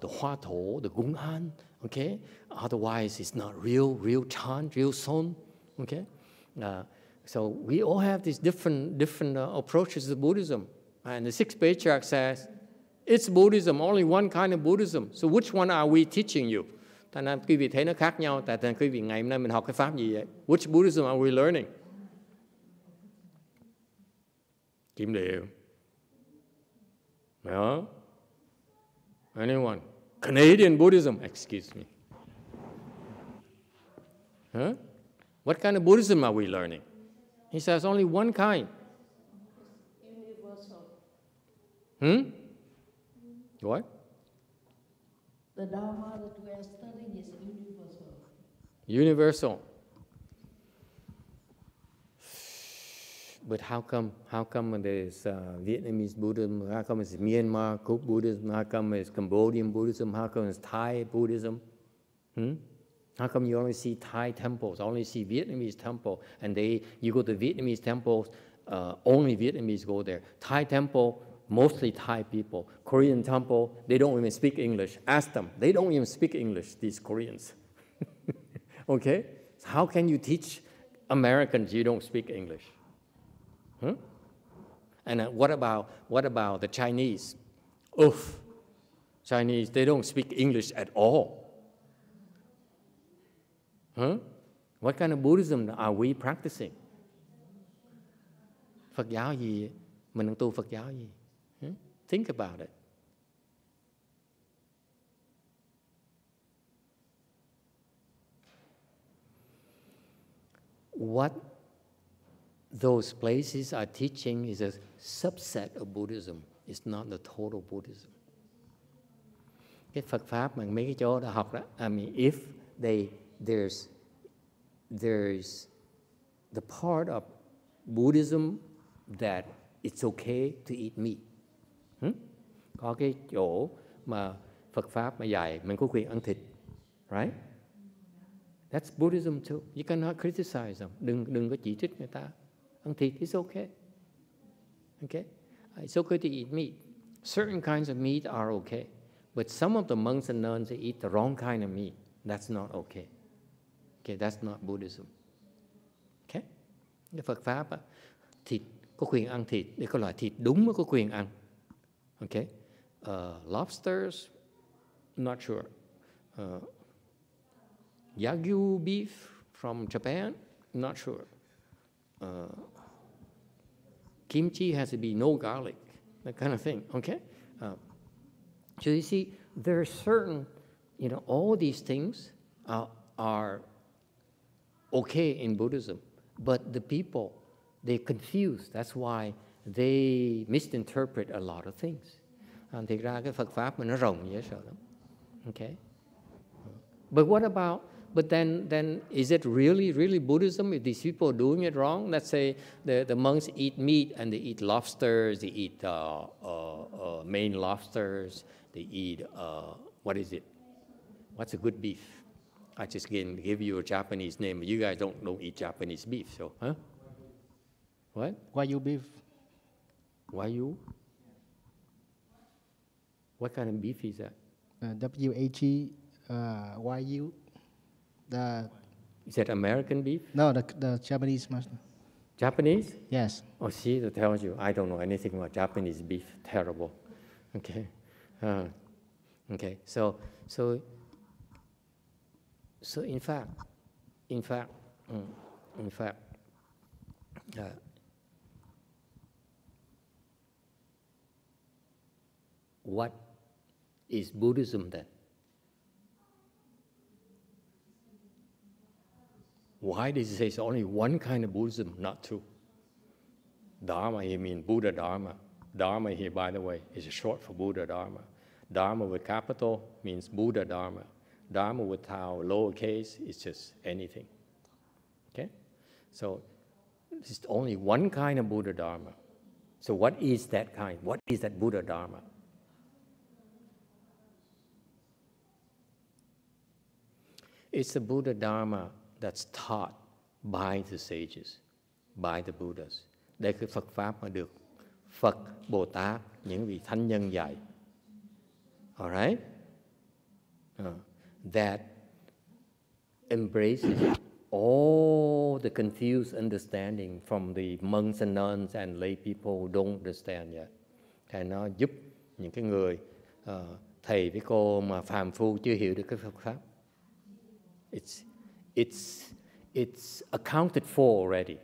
the Hoa Thổ, the Gung An. Okay, otherwise it's not real chant, real song. Okay, so we all have these different approaches to Buddhism, and the sixth Patriarch says it's Buddhism, only one kind of Buddhism. So which one are we teaching you? Thành ra quý vị thấy nó khác nhau. Tại quý vị ngày hôm nay mình học cái pháp gì vậy? Which Buddhism are we learning? Kim Điệu. No? Anyone? Canadian Buddhism, excuse me. Huh? What kind of Buddhism are we learning? He says only one kind. Universal. What? The Dharma that we are studying is universal. Universal. But how come there's Vietnamese Buddhism? How come it's Myanmar Buddhism? How come it's Cambodian Buddhism? How come it's Thai Buddhism? How come you only see Thai temples, only see Vietnamese temple, and you go to Vietnamese temples, only Vietnamese go there. Thai temple, mostly Thai people. Korean temple, they don't even speak English. Ask them, they don't even speak English, these Koreans. Okay? So how can you teach Americans you don't speak English? And what about the Chinese? Oof, Chinese, they don't speak English at all. What kind of Buddhism are we practicing? Phật giáo gì? Mình đang tu Phật giáo gì? Think about it. What those places are teaching is a subset of Buddhism. It's not the total Buddhism. Cái Phật pháp mà mấy cái chỗ đã học đó, I mean, if there's the part of Buddhism that it's okay to eat meat. Có cái chỗ mà Phật pháp mà dạy mình có quyền ăn thịt, right? That's Buddhism too. You cannot criticize them. Đừng có chỉ trích người ta. Ăn thịt, it's okay. Okay? It's okay to eat meat. Certain kinds of meat are okay. But some of the monks and nuns, they eat the wrong kind of meat. That's not okay. Okay, that's not Buddhism. Okay? Cái Phật pháp thịt có quyền ăn thịt, để có loại thịt đúng mới có quyền ăn. Okay? Lobsters, not sure. Wagyu beef from Japan, not sure. Kimchi has to be no garlic, that kind of thing. Okay? So you see, there are certain, all these things are okay in Buddhism, but the people, they confuse. That's why they misinterpret a lot of things. Thực ra cái Phật pháp mà nó rộng dễ sợ lắm. Okay? But what about, but then is it really Buddhism if these people are doing it wrong? Let's say the monks eat meat and they eat lobsters, they eat Maine lobsters, they eat, what is it? What's a good beef? I just give you a Japanese name, but you guys don't eat Japanese beef, so, huh? What? Wagyu beef. Wagyu? What kind of beef is that? W-A-G, Wagyu. Is that American beef? No, the Japanese master. Japanese? Yes. Oh, see, that tells you. I don't know anything about Japanese beef. Terrible. Okay. Okay. So in fact, what is Buddhism then? Why does it say it's only one kind of Buddhism, not two? Dharma here means Buddha Dharma. Dharma here, by the way, is short for Buddha Dharma. Dharma with capital means Buddha Dharma. Dharma with tau, lowercase, is just anything. Okay? So there's only one kind of Buddha Dharma. So what is that kind? What is that Buddha Dharma? It's the Buddha Dharma that's taught by the sages, by the Buddhas. Đây cái Phật pháp mà được Phật, Bồ Tát, những vị thánh nhân dạy. All right? That embraces all the confused understanding from the monks and nuns and lay people who don't understand yet. Thì nó giúp những cái người thầy với cô mà phàm phu chưa hiểu được cái Phật pháp. It's accounted for already.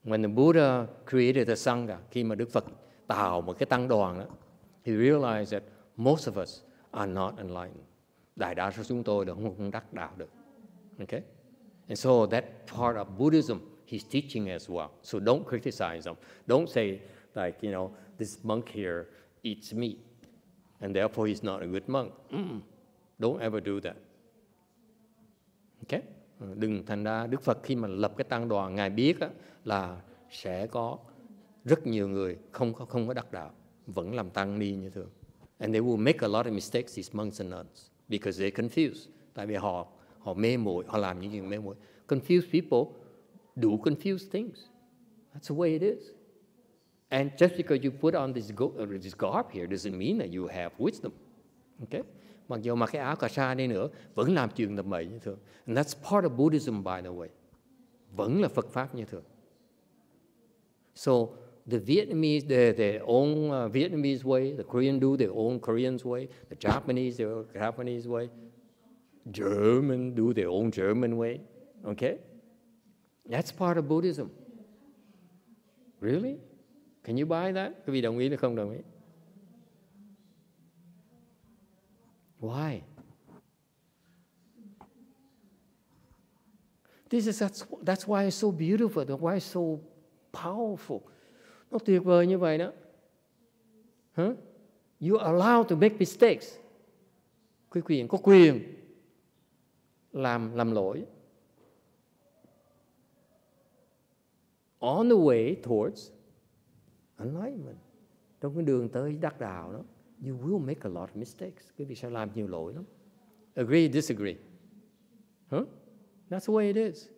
When the Buddha created the Sangha, khi mà Đức Phật tạo một cái tăng đoàn đó, he realized that most of us are not enlightened. Đại đa số chúng tôi đều không đắc đạo được. Okay? And so that part of Buddhism, he's teaching as well. So don't criticize them. Don't say like, this monk here eats meat. and therefore he's not a good monk. Don't ever do that. Okay? Đừng, thành ra Đức Phật khi mà lập cái tăng đoàn, Ngài biết á, là sẽ có rất nhiều người không có đắc đạo, vẫn làm tăng ni như thường. And they will make a lot of mistakes, these monks and nuns, because they're confused. Tại vì họ mê muội, họ làm những chuyện mê muội. Confused people do confused things. That's the way it is. And just because you put on this garb here doesn't mean that you have wisdom. Okay? Mặc dù mặc cái áo cà sa đi nữa, vẫn làm chuyện tầm bậy như thường. And that's part of Buddhism, by the way. Vẫn là Phật Pháp như thường. So, the Vietnamese, their own Vietnamese way, the Korean do their own Korean way, the Japanese, their own Japanese way, German do their own German way. Okay? That's part of Buddhism. Really? Can you buy that? Quý vị đồng ý hay không đồng ý? Why? That's why it's so beautiful, that's why it's so powerful. Nó tuyệt vời như vậy đó. Huh? You are allowed to make mistakes. Quý vị có quyền làm lỗi. On the way towards enlightenment. Trong cái đường tới đắc đạo đó, you will make a lot of mistakes. Quý vị sẽ làm nhiều lỗi lắm. Agree, disagree? Huh? That's the way it is.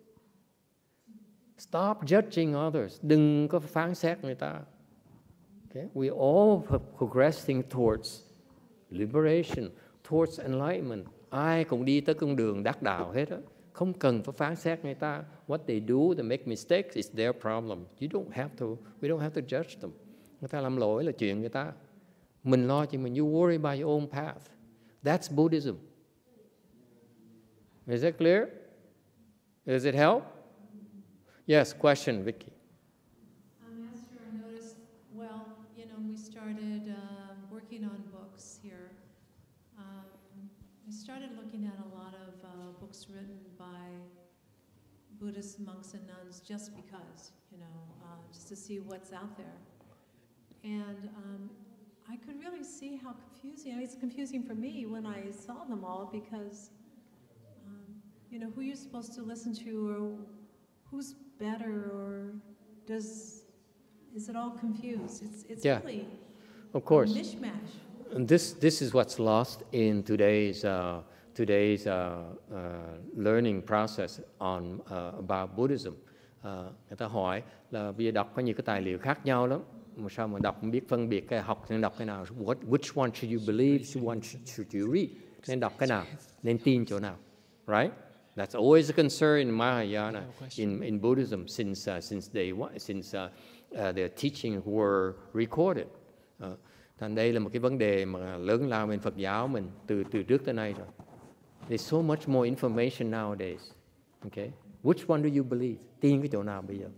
Stop judging others. Đừng có phán xét người ta. Okay? We all progressing towards liberation, towards enlightenment. Ai cũng đi tới con đường đắc đạo hết á. Không cần phải phán xét người ta. What they do, they make mistakes, it's their problem. We don't have to judge them. Người ta làm lỗi là chuyện người ta. Mình lo cho mình. You worry about your own path. That's Buddhism. Is that clear? Does it help? Yes, question, Vicky. Master, I noticed, well, we started working on books here. I started looking at a lot of books written by Buddhist monks and nuns just because, just to see what's out there. And I could really see how confusing, it's confusing for me when I saw them all because, who you're supposed to listen to or who's better or is it all confused? It's really of course. A mishmash. And this is what's lost in today's learning process on about Buddhism. Người ta hỏi là bây giờ đọc có nhiều cái tài liệu khác nhau lắm, mà sao mà đọc không biết phân biệt cái học nên đọc cái nào? Which one should you believe? Which one should you read? Nên đọc cái nào? Nên tin chỗ nào? Right? That's always a concern in Mahayana, in Buddhism, since their teachings were recorded. Thành đây là một cái vấn đề mà lớn lao bên Phật giáo mình từ trước tới nay rồi. There's so much more information nowadays. Okay, which one do you believe? Tin cái chỗ nào bây giờ?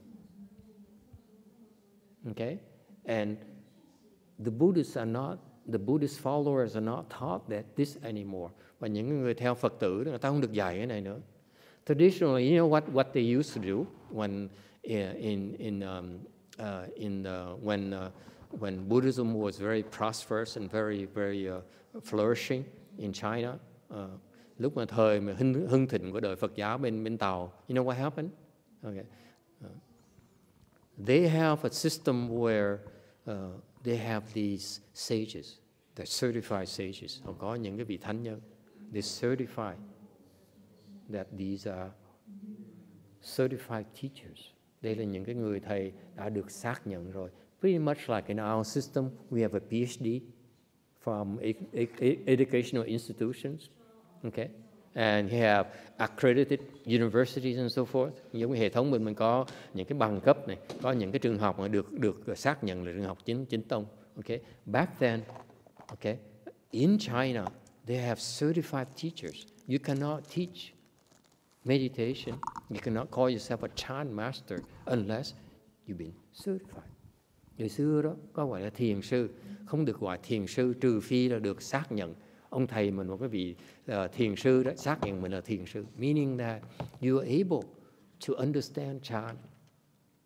Okay, and the Buddhist followers are not taught that this anymore. Và những người theo Phật tử người ta không được dạy cái này nữa. Traditionally, you know what they used to do when Buddhism was very prosperous and very flourishing in China. Lúc mà thời mà hưng thịnh của đời Phật giáo bên Tàu, you know what happened? Okay. They have a system where they have these sages, they're certified sages. Họ có những cái vị thánh nhân. They certify that these are certified teachers. Đây là những cái người thầy đã được xác nhận rồi. Pretty much like in our system, we have a PhD from educational institutions, okay? And you have accredited universities and so forth. Giống như hệ thống mình có những cái bằng cấp này, có những cái trường học mà được xác nhận là trường học chính tông, okay? Back then, okay, in China, they have certified teachers. You cannot teach meditation. You cannot call yourself a Chan master unless you've been certified. Ngày xưa đó có gọi là thiền sư, không được gọi thiền sư trừ phi là được xác nhận. Ông thầy mình một cái vị thiền sư đó xác nhận mình là thiền sư, meaning that you are able to understand Chan,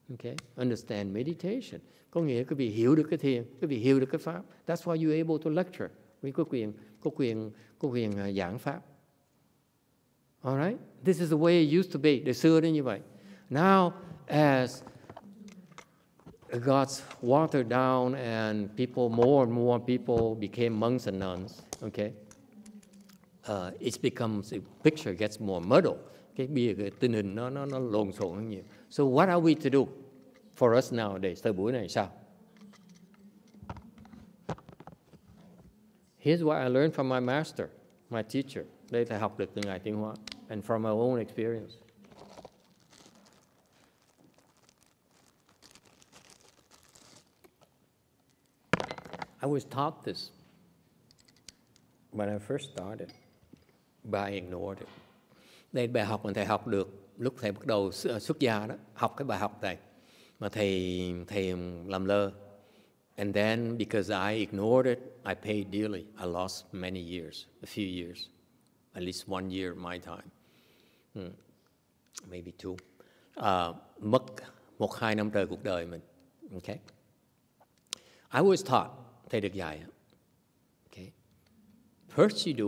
okay, understand meditation. Có nghĩa quý vị hiểu được cái thiền, quý vị hiểu được cái pháp. That's why you're able to lecture quý có quyền giảng pháp. Alright? This is the way it used to be. Đời xưa nó như vậy. Now, as it got watered down and more and more people became monks and nuns, okay? It becomes, the picture gets more muddled. Cái tình hình nó lộn xộn hơn nhiều. So what are we to do for us nowadays? Thời buổi này sao? Here's what I learned from my master, my teacher. Đây thầy học được từ Ngài Tiến Hóa, and from my own experience. I was taught this when I first started, but I ignored it. Đây bài học mà thầy học được lúc thầy bắt đầu xuất gia đó, học cái bài học này mà thầy làm lơ. And then because I ignored it, I paid dearly. I lost many years, a few years, at least 1 year of my time, maybe 2. Mất 1-2 năm trời cuộc đời mình. Okay. I was taught, thầy được dạy. Okay. First you do,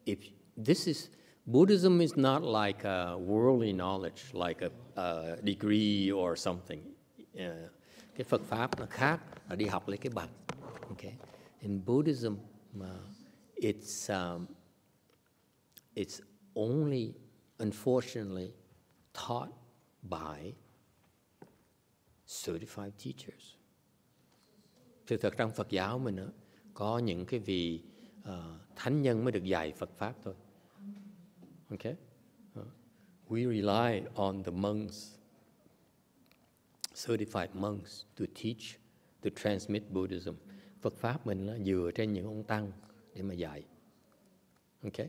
if this is Buddhism is not like a worldly knowledge, like a degree or something. Cái Phật pháp nó khác là đi học lấy cái bằng. Okay. In Buddhism, it's only unfortunately taught by certified teachers. Thực thật trong Phật giáo mình có những cái vị thánh nhân mới được dạy Phật pháp thôi. Okay? We rely on the monks, certified monks to teach, to transmit Buddhism. Phật pháp mình là dựa trên những ông tăng để mà dạy. Okay?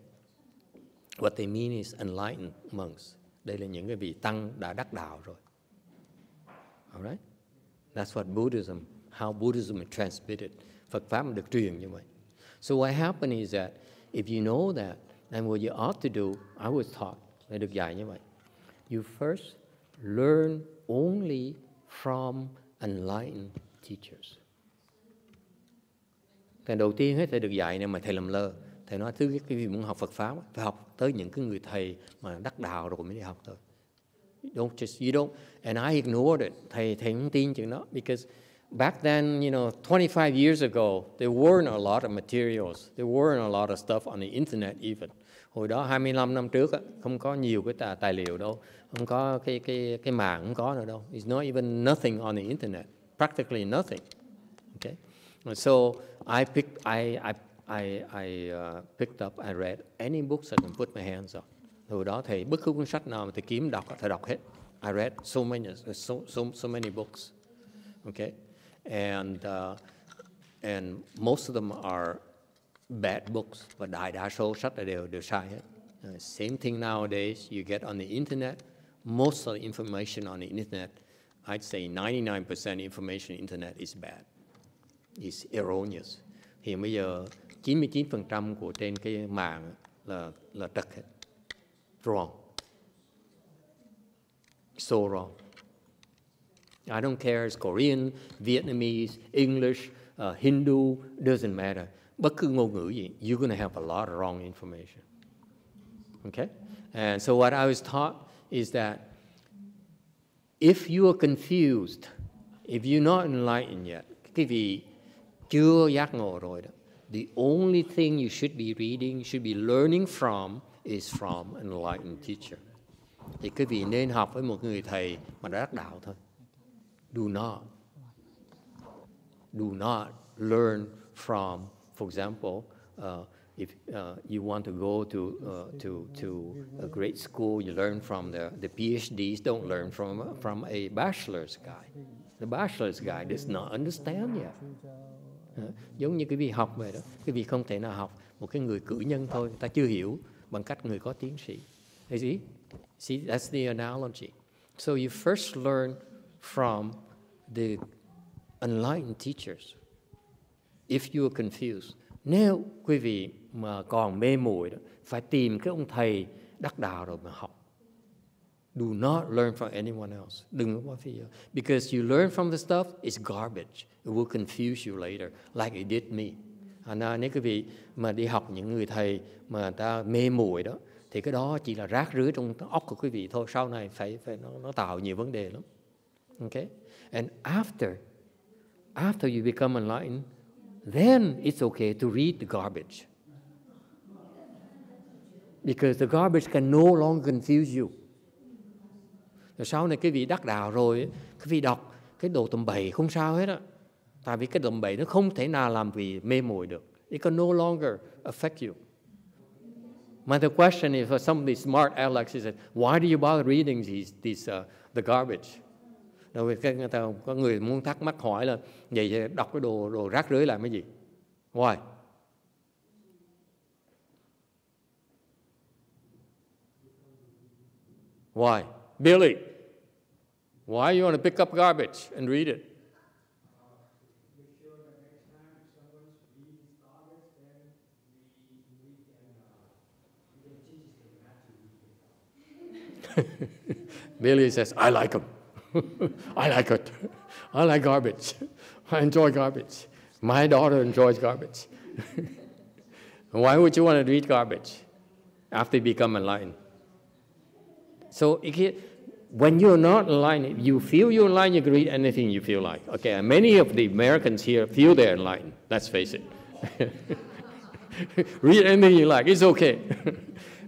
What they mean is enlightened monks. Đây là những cái vị tăng đã đắc đạo rồi. Alright? That's what Buddhism, how Buddhism is transmitted. Phật pháp được truyền như vậy. So what happened is that if you know that, and what you ought to do, I was taught, để được dạy như vậy. You first learn only from enlightened teachers. Thầy đầu tiên thầy được dạy này mà thầy làm lơ. Thầy nói thứ cái gì muốn học Phật pháp phải học tới những cái người thầy mà đắc đạo rồi mới đi học thôi. You don't, and I ignored it. Thầy không tin chuyện đó, because back then, 25 years ago, there weren't a lot of materials. There weren't a lot of stuff on the internet even. Hồi đó 25 năm trước không có nhiều cái tài liệu đâu, không có cái mạng không có nữa đâu. It's not even nothing on the internet, practically nothing. Okay, so I picked up, I read any books I can put my hands on. Hồi đó thầy bất cứ cuốn sách nào mà thầy kiếm đọc, thầy đọc hết. I read so many books. Okay, and most of them are bad books, và đại đa số sách đều sai hết. Same thing nowadays, you get on the internet, most of the information on the internet, I'd say 99% information on the internet is bad, is erroneous. Hiện bây giờ 99% của trên cái mạng là trật hết, wrong, so wrong. I don't care it's Korean, Vietnamese, English, Hindu, doesn't matter. Bất cứ ngôn ngữ gì, you're going to have a lot of wrong information. Okay? And so what I was taught is that if you are confused, if you're not enlightened yet, cái vị chưa giác ngộ rồi đó, the only thing you should be reading, you should be learning from is from an enlightened teacher. Thì cái vị nên học với một người thầy mà đã đắc đạo thôi. Do not learn from, for example, if you want to go to a great school, you learn from the PhDs. Don't learn from a bachelor's guy. The bachelor's guy does not understand yet. Giống như cái vị học vậy đó, cái vị không thể nào học một cái người cử nhân thôi, người ta chưa hiểu bằng cách người có tiến sĩ. See, that's the analogy. So you first learn from the enlightened teachers. If you are confused, nếu quý vị mà còn mê muội đó, phải tìm cái ông thầy đắc đạo rồi mà học. Do not learn from anyone else. Đừng có phía. Because you learn from the stuff, it's garbage. It will confuse you later, like it did me. Nếu quý vị mà đi học những người thầy mà người ta mê muội đó, thì cái đó chỉ là rác rưởi trong óc của quý vị thôi. Sau này nó tạo nhiều vấn đề lắm. Okay? And after you become enlightened, then it's okay to read the garbage. Because the garbage can no longer confuse you. Rồi sau này quý vị đắc đạo rồi, quý vị đọc cái đồ tầm bậy không sao hết á. Tại vì cái tầm bậy nó không thể nào làm vị mê muội được. It can no longer affect you. But the question is for some of these smart Alex, he said, why do you bother reading the garbage? Rồi có người muốn thắc mắc hỏi là vậy đọc cái đồ rác rưởi làm cái gì? Why? Why? Billy, why you want to pick up garbage and read it? Billy says, I like them. I like it. I like garbage. I enjoy garbage. My daughter enjoys garbage. Why would you want to read garbage after you become enlightened? So when you're not enlightened, you feel you're enlightened, you can read anything you feel like. Okay, and many of the Americans here feel they're enlightened. Let's face it. Read anything you like. It's okay.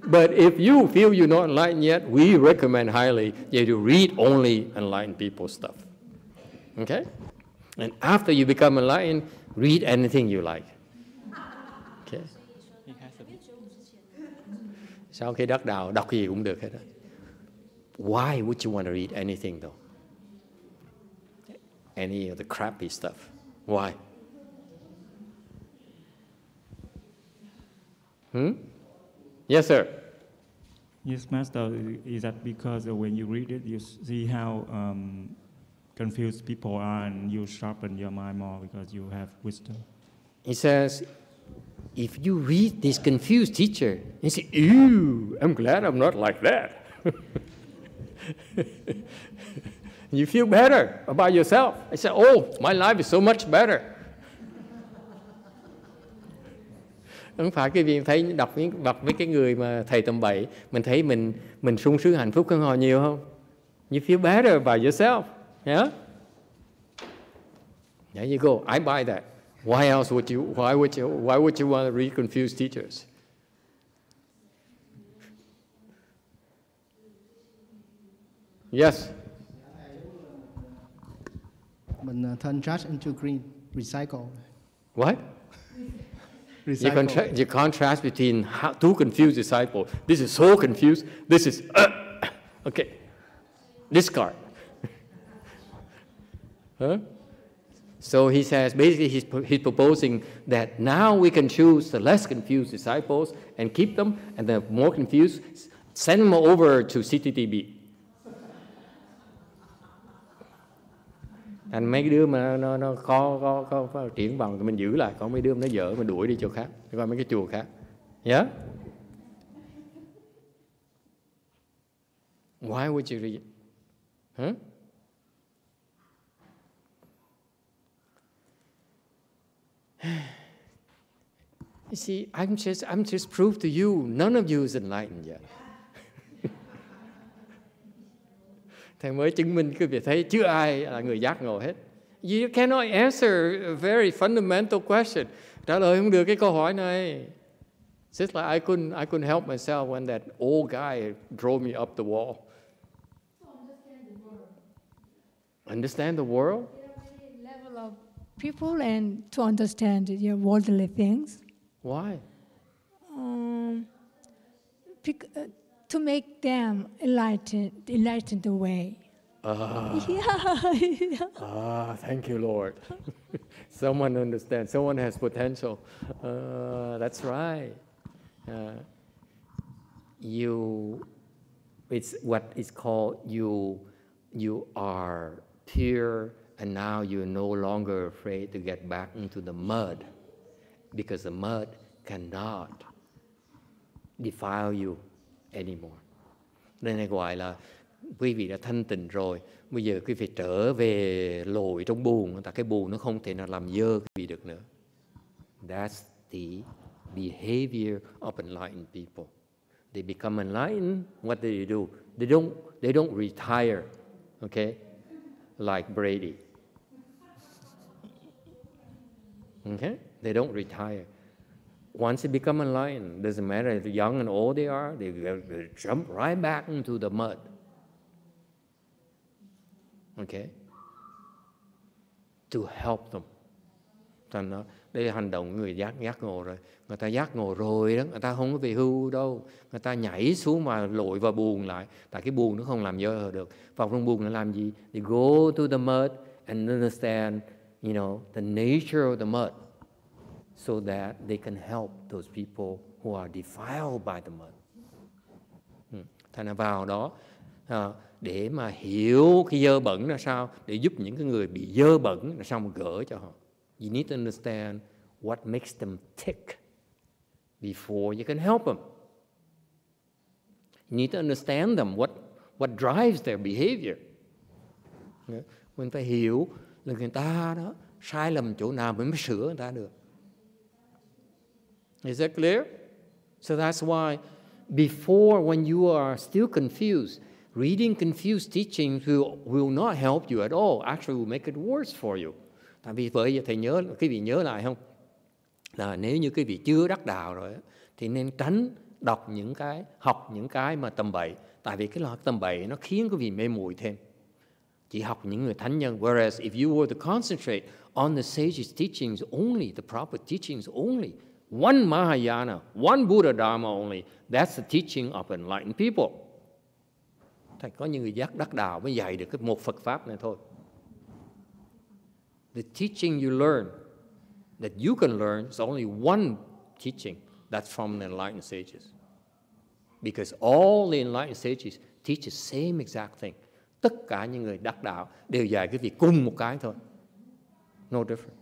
But if you feel you're not enlightened yet, we recommend highly that you read only enlightened people's stuff. Okay? And after you become enlightened, read anything you like. Okay? Sau khi đắc đạo, đọc gì cũng được hết. Why would you want to read anything though? Any of the crappy stuff. Why? Yes, sir. Yes, Master. Is that because when you read it, you see how confused people are, and you sharpen your mind more because you have wisdom? He says, if you read this confused teacher, you say, "Ew, I'm glad I'm not like that." You feel better about yourself. I say, "Oh, my life is so much better." Không phải cái việc thấy đọc với cái người mà thầy tầm bậy, mình thấy mình sung sướng hạnh phúc hơn họ nhiều không? You feel better about yourself, yeah? There you go. I buy that. Why else would you? Why would you want to read confused teachers? Yes. Mình turn trash into green, recycle. What? You contrast between two confused disciples. This is so confused. This is okay. Discard. Huh? So he says basically he's proposing that now we can choose the less confused disciples and keep them, and the more confused send them over to CTTB. Thành mấy cái đứa mà nó có triển vọng thì mình giữ lại, còn mấy đứa mà nó dở mình đuổi đi chỗ khác, đi qua mấy cái chùa khác. Yeah? Why would you read? Huh? You see, I'm just proof to you, none of you is enlightened yet. Thầy mới chứng minh cái việc thấy chưa ai là người giác ngộ hết. You cannot answer a very fundamental question. Trả lời không được cái câu hỏi này. Just like I couldn't help myself when that old guy drove me up the wall. Understand the world? There are many level of people and to understand your worldly things. Why? To make them enlighten the way. Thank you, Lord. Someone understands. Someone has potential. That's right. It's what is called you are pure, and now you're no longer afraid to get back into the mud, because the mud cannot defile you anymore. Đây này gọi là quý vị đã thanh tịnh rồi, bây giờ quý vị trở về lội trong bùn, tại cái bùn nó không thể nào làm dơ quý vị được nữa. That's the behavior of enlightened people. They become enlightened, what do? They don't retire, okay, like Brady. Okay? They don't retire. Once they become enlightened, doesn't matter if young and old they are, they jump right back into the mud. Okay? To help them. Thành đó, đây là hành động người giác ngộ rồi. Người ta giác ngộ rồi đó, người ta không có về hưu đâu. Người ta nhảy xuống mà lội vào buồng lại. Tại cái buồng nó không làm dơ được. Vào trong buồng nó làm gì? They go to the mud and understand, the nature of the mud, so that they can help those people who are defiled by the mud. Thành ra vào đó để mà hiểu cái dơ bẩn là sao, để giúp những cái người bị dơ bẩn là sao mà gỡ cho họ. You need to understand what makes them tick before you can help them. You need to understand them, what drives their behavior. Mình phải hiểu là người ta đó sai lầm chỗ nào mình mới sửa người ta được. Is that clear? So that's why before, when you are still confused, reading confused teachings will not help you at all. Actually, will make it worse for you. Tại vì vậy thầy nhớ, quý vị nhớ lại không? Là nếu như quý vị chưa đắc đạo rồi thì nên tránh học những cái mà tầm bậy. Tại vì cái loại tầm bậy nó khiến quý vị mê muội thêm. Chỉ học những người thánh nhân. Whereas if you were to concentrate on the sage's teachings only, the proper teachings only, one Mahayana, one Buddha Dharma only, that's the teaching of enlightened people. Thầy có những người đắc đạo mới dạy được cái một Phật Pháp này thôi. The teaching you learn, that you can learn, is only one teaching. That's from the enlightened sages. Because all the enlightened sages teach the same exact thing. Tất cả những người đắc đạo đều dạy cái việc cùng một cái thôi. No different.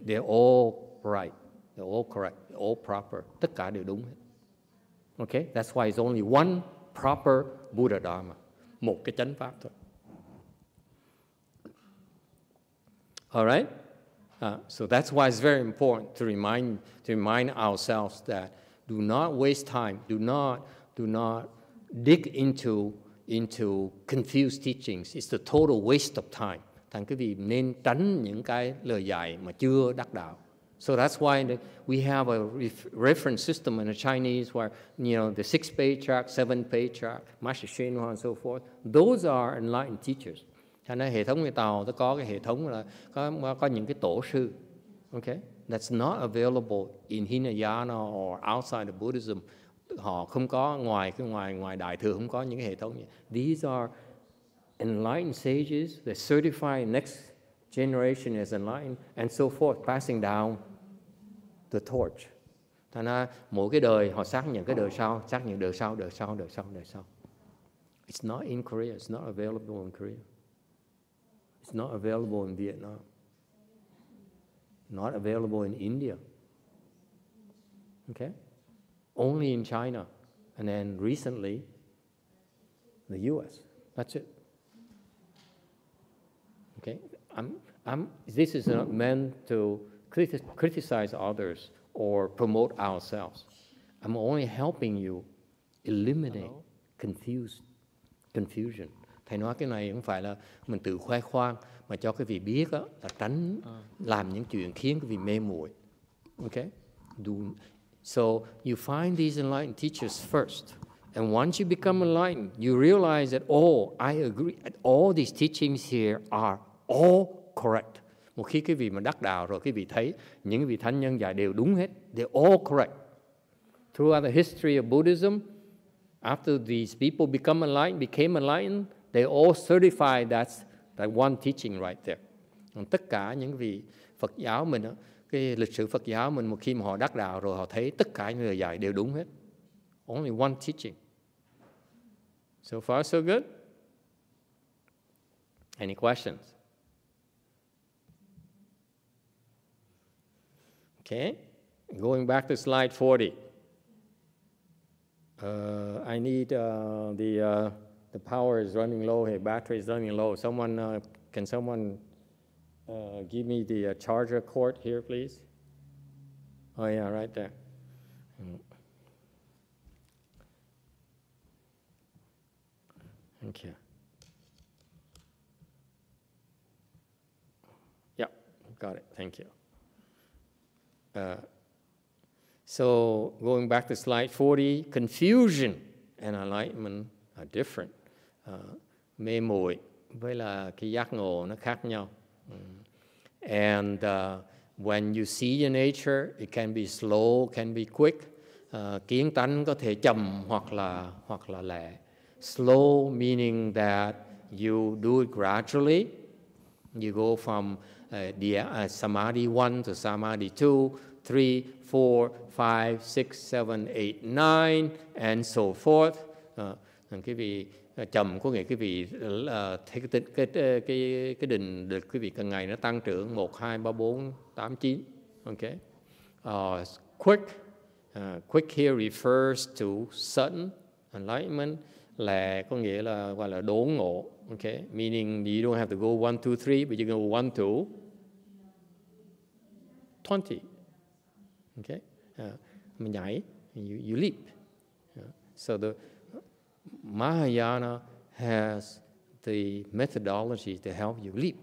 They're all right. They're all correct. They're all proper. Tất cả đều đúng hết. Okay? That's why it's only one proper Buddha Dharma. Một cái chánh pháp thôi. All right? So that's why it's very important to remind ourselves that do not waste time. Do not dig into confused teachings. It's the total waste of time. Thành quý vị nên tránh những cái lời dạy mà chưa đắc đạo. So that's why we have a reference system in the Chinese where, the 6 patriarch, 7 patriarch, Master YongHua and so forth. Those are enlightened teachers. Cho nên hệ thống người Tàu nó có cái hệ thống là có những cái tổ sư. Okay? That's not available in Hinayana or outside of Buddhism. Họ không có ngoài Đại Thừa không có những cái hệ thống như. These are enlightened sages. They certify next generation as enlightened and so forth, passing down the torch. Thành ra mỗi cái đời họ xác nhận cái đời sau, xác nhận đời sau. It's not in Korea. It's not available in Korea. It's not available in Vietnam. Not available in India. Okay? Only in China. And then recently, the US. That's it. Okay? This is not meant to criticize others or promote ourselves. I'm only helping you eliminate confusion. Thầy nói cái này không phải là mình tự khoe khoang, mà cho quý vị biết đó, là tránh làm những chuyện khiến quý vị mê muội. Okay? So you find these enlightened teachers first. And once you become enlightened, you realize that, I agree, all these teachings here are all correct. Một khi quý vị mà đắc đạo rồi, quý vị thấy những vị thánh nhân dạy đều đúng hết. They're all correct. Throughout the history of Buddhism, after these people became enlightened, they all certify that's that one teaching right there. Còn tất cả những vị Phật giáo mình, cái lịch sử Phật giáo mình, một khi mà họ đắc đạo rồi, họ thấy tất cả những lời dạy đều đúng hết. Only one teaching. So far, so good? Any questions? Okay, going back to slide 40. I need the power is running low here, battery is running low. Can someone give me the charger cord here, please? Oh yeah, right there. Thank you. Yeah, got it. Thank you. So going back to slide 40, confusion and enlightenment are different. Mê muội với là cái giác ngộ nó khác nhau. And when you see your nature, it can be slow, can be quick. Kiến tánh có thể chậm hoặc là lẹ. Slow meaning that you do it gradually. You go from Samadhi 1 to Samadhi 2, 3, 4, 5, 6, 7, 8, 9, and so forth. Quý vị chậm có nghĩa quý vị thấy cái định lực quý vị càng ngày nó tăng trưởng 1, 2, 3, 4, 8, 9. Okay. Quick. Quick here refers to sudden enlightenment. Lẹ có nghĩa là gọi là đốn ngộ. Okay, meaning you don't have to go 1, 2, 3, but you go 1 to 20. Okay, mình nhảy, you leap. So the Mahayana has the methodology to help you leap.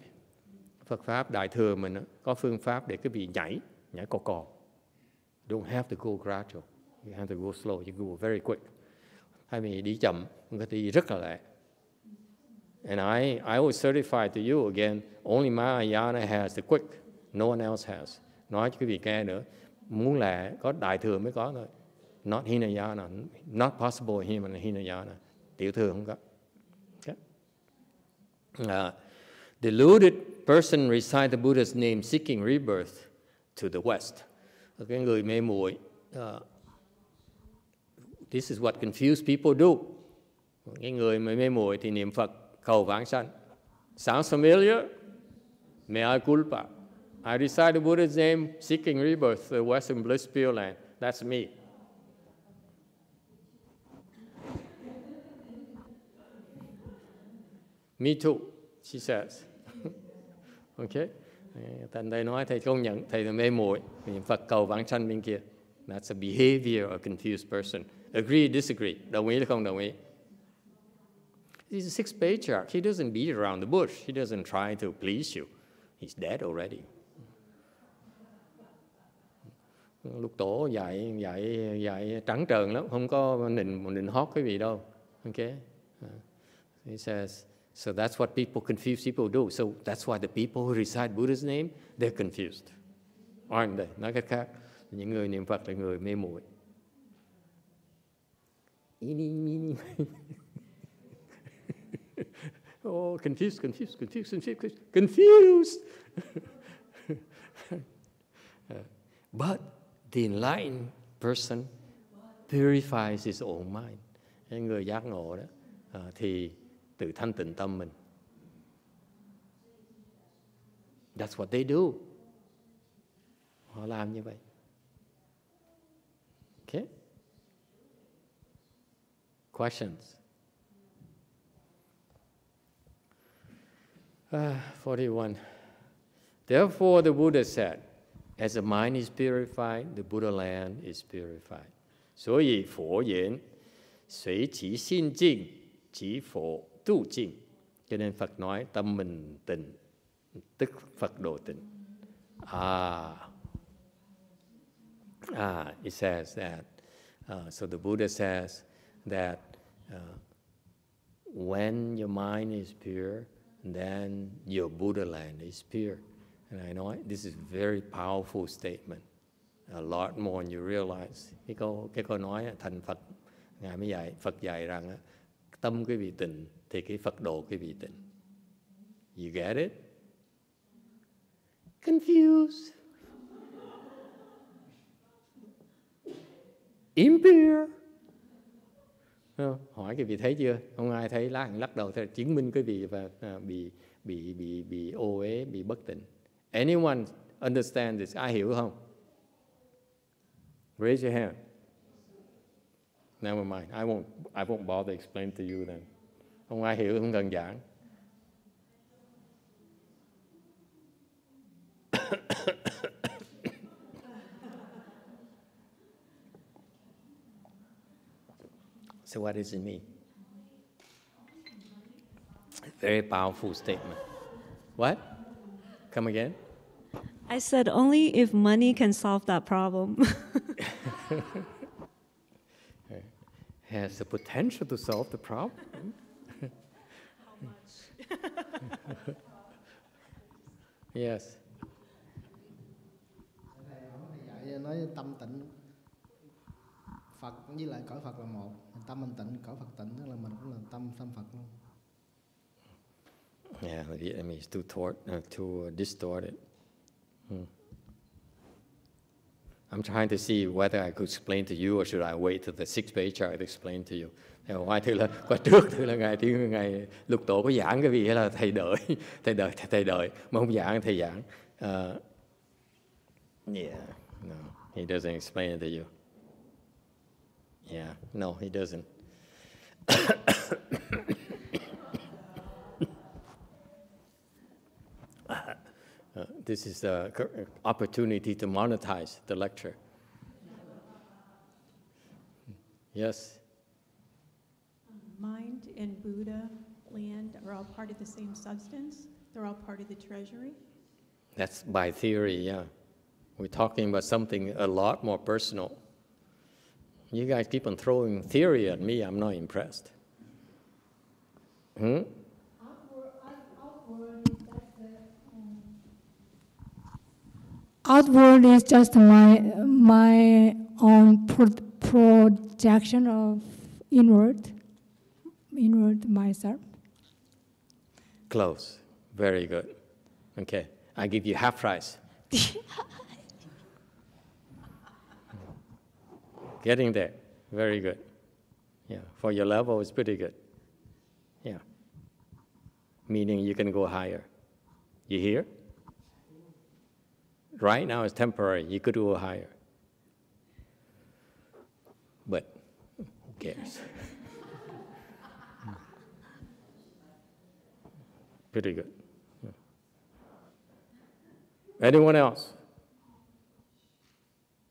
Phật pháp Đại thừa mình có phương pháp để quý vị nhảy cò. You don't have to go gradual. You have to go slow. You go very quick. Hay mình đi chậm, mình có thể đi rất là lẹ. And I always certify to you again, only Mahayana has the quick, no one else has. Nói cho quý vị nghe nữa, muốn lẹ có Đại thừa mới có thôi. Not Hinayana, not possible Hinayana. Tiểu thừa không có. Okay. Deluded person recite the Buddha's name seeking rebirth to the West. Cái người mê muội. This is what confused people do. Cái người mê muội thì niệm Phật cầu vãng sanh. Sounds familiar? Mea culpa. I recite the Buddha's name seeking rebirth to the Western Bliss Pure Land. That's me. Me too, she says. Okay? Thành thầy nói, thầy công nhận, thầy là mê muội, niệm Phật cầu vãng sanh bên kia. That's a behavior of a confused person. Agree, disagree. Đồng ý hay không đồng ý? He's a sixth patriarch. He doesn't beat around the bush. He doesn't try to please you. He's dead already. Lục tổ dạy trắng trợn lắm, không có nịnh hót cái gì đâu. Okay? He says, so that's what confused people do. So that's why the people who recite Buddha's name, they're confused. Aren't they? Nói cách khác, những người niệm Phật là người mê muội. Oh, confused. But the enlightened person purifies his own mind. Cái người giác ngộ đó thì tự thanh tịnh tâm mình. That's what they do. Họ làm như vậy. Okay? Questions? 41. Therefore, the Buddha said, as the mind is purified, the Buddha land is purified. 所以佛言，随其心净，即佛度净. Cho nên Phật nói tâm mình tịnh, tức Phật độ tịnh. It says that. So the Buddha says that when your mind is pure, then your Buddha land is pure. And I know this is a very powerful statement. A lot more than you realize. Cái câu nói thành Phật, Ngài mới dạy, Phật dạy rằng tâm quý vị tịnh thì cái Phật độ quý vị tịnh. You get it? Confused. Impure. Hỏi quý vị thấy chưa? Không ai thấy, lắc đầu theo chứng minh quý vị và bị ô uế, bị bất tịnh. Anyone understand this? Ai hiểu không? Raise your hand. Never mind. I won't bother explain to you then. Không ai hiểu, không cần giảng. So what does it mean? Very powerful statement. What? Come again? I said only if money can solve that problem. Has the potential to solve the problem. How much? Yes. Thầy nói tâm tịnh Phật với lại cõi Phật là một, tâm mình tịnh, cõi Phật tịnh, tức là mình cũng là tâm Phật luôn. Yeah, the Vietnamese too distorted. I'm trying to see whether I could explain to you or should I wait till the 6th patriarch to explain to you. Ngoài thứ là qua trước thứ là ngài Lục Tổ có giảng cái gì hay là thầy đợi mà không giảng thầy giảng. Yeah, no, he doesn't explain it to you. Yeah, no, he doesn't. This is the opportunity to monetize the lecture. Yes? Mind and Buddha land are all part of the same substance? They're all part of the treasury? That's by theory, yeah. We're talking about something a lot more personal. You guys keep on throwing theory at me, I'm not impressed. Outward is just my own projection of inward myself. Close. Very good. Okay, I give you half price. Getting there. Very good. Yeah, for your level, it's pretty good. Yeah. Meaning you can go higher. You hear? Right now it's temporary. You could go higher. But who cares? Pretty good. Yeah. Anyone else?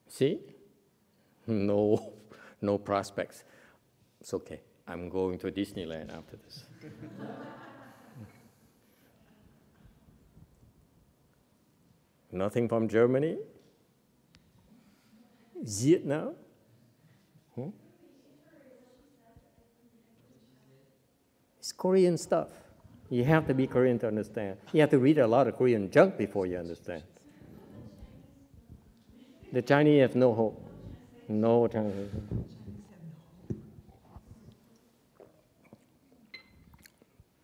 See? No prospects. It's okay. I'm going to Disneyland after this. Nothing from Germany? Vietnam? It's Korean stuff. You have to be Korean to understand. You have to read a lot of Korean junk before you understand. The Chinese have no hope. No Chinese.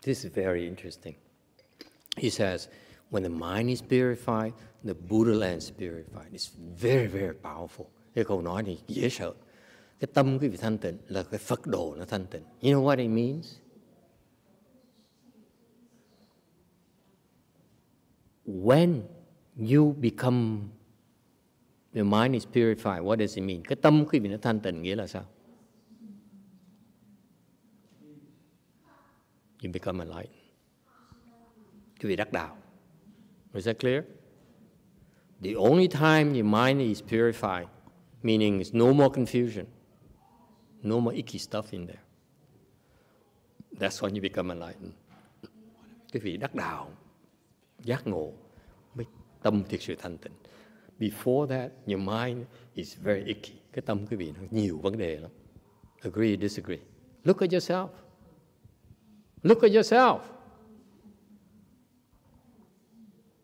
This is very interesting. He says, when the mind is purified, the Buddha land is purified. It's very, very powerful. Cái câu nói này dễ sợ. Cái tâm quý vị thanh tịnh là cái Phật đồ nó thanh tịnh. You know what it means? When you become, the mind is purified, what does it mean? Cái tâm quý vị nó thanh tịnh nghĩa là sao? You become enlightened. Quý vị đắc đạo. Is that clear? The only time your mind is purified, meaning there's no more confusion, no more icky stuff in there. That's when you become enlightened. Quý vị đắc đạo, giác ngộ, mới tâm thực sự thanh tịnh. Before that, your mind is very icky. Cái tâm quý vị nó nhiều vấn đề lắm. Agree, disagree. Look at yourself. Look at yourself.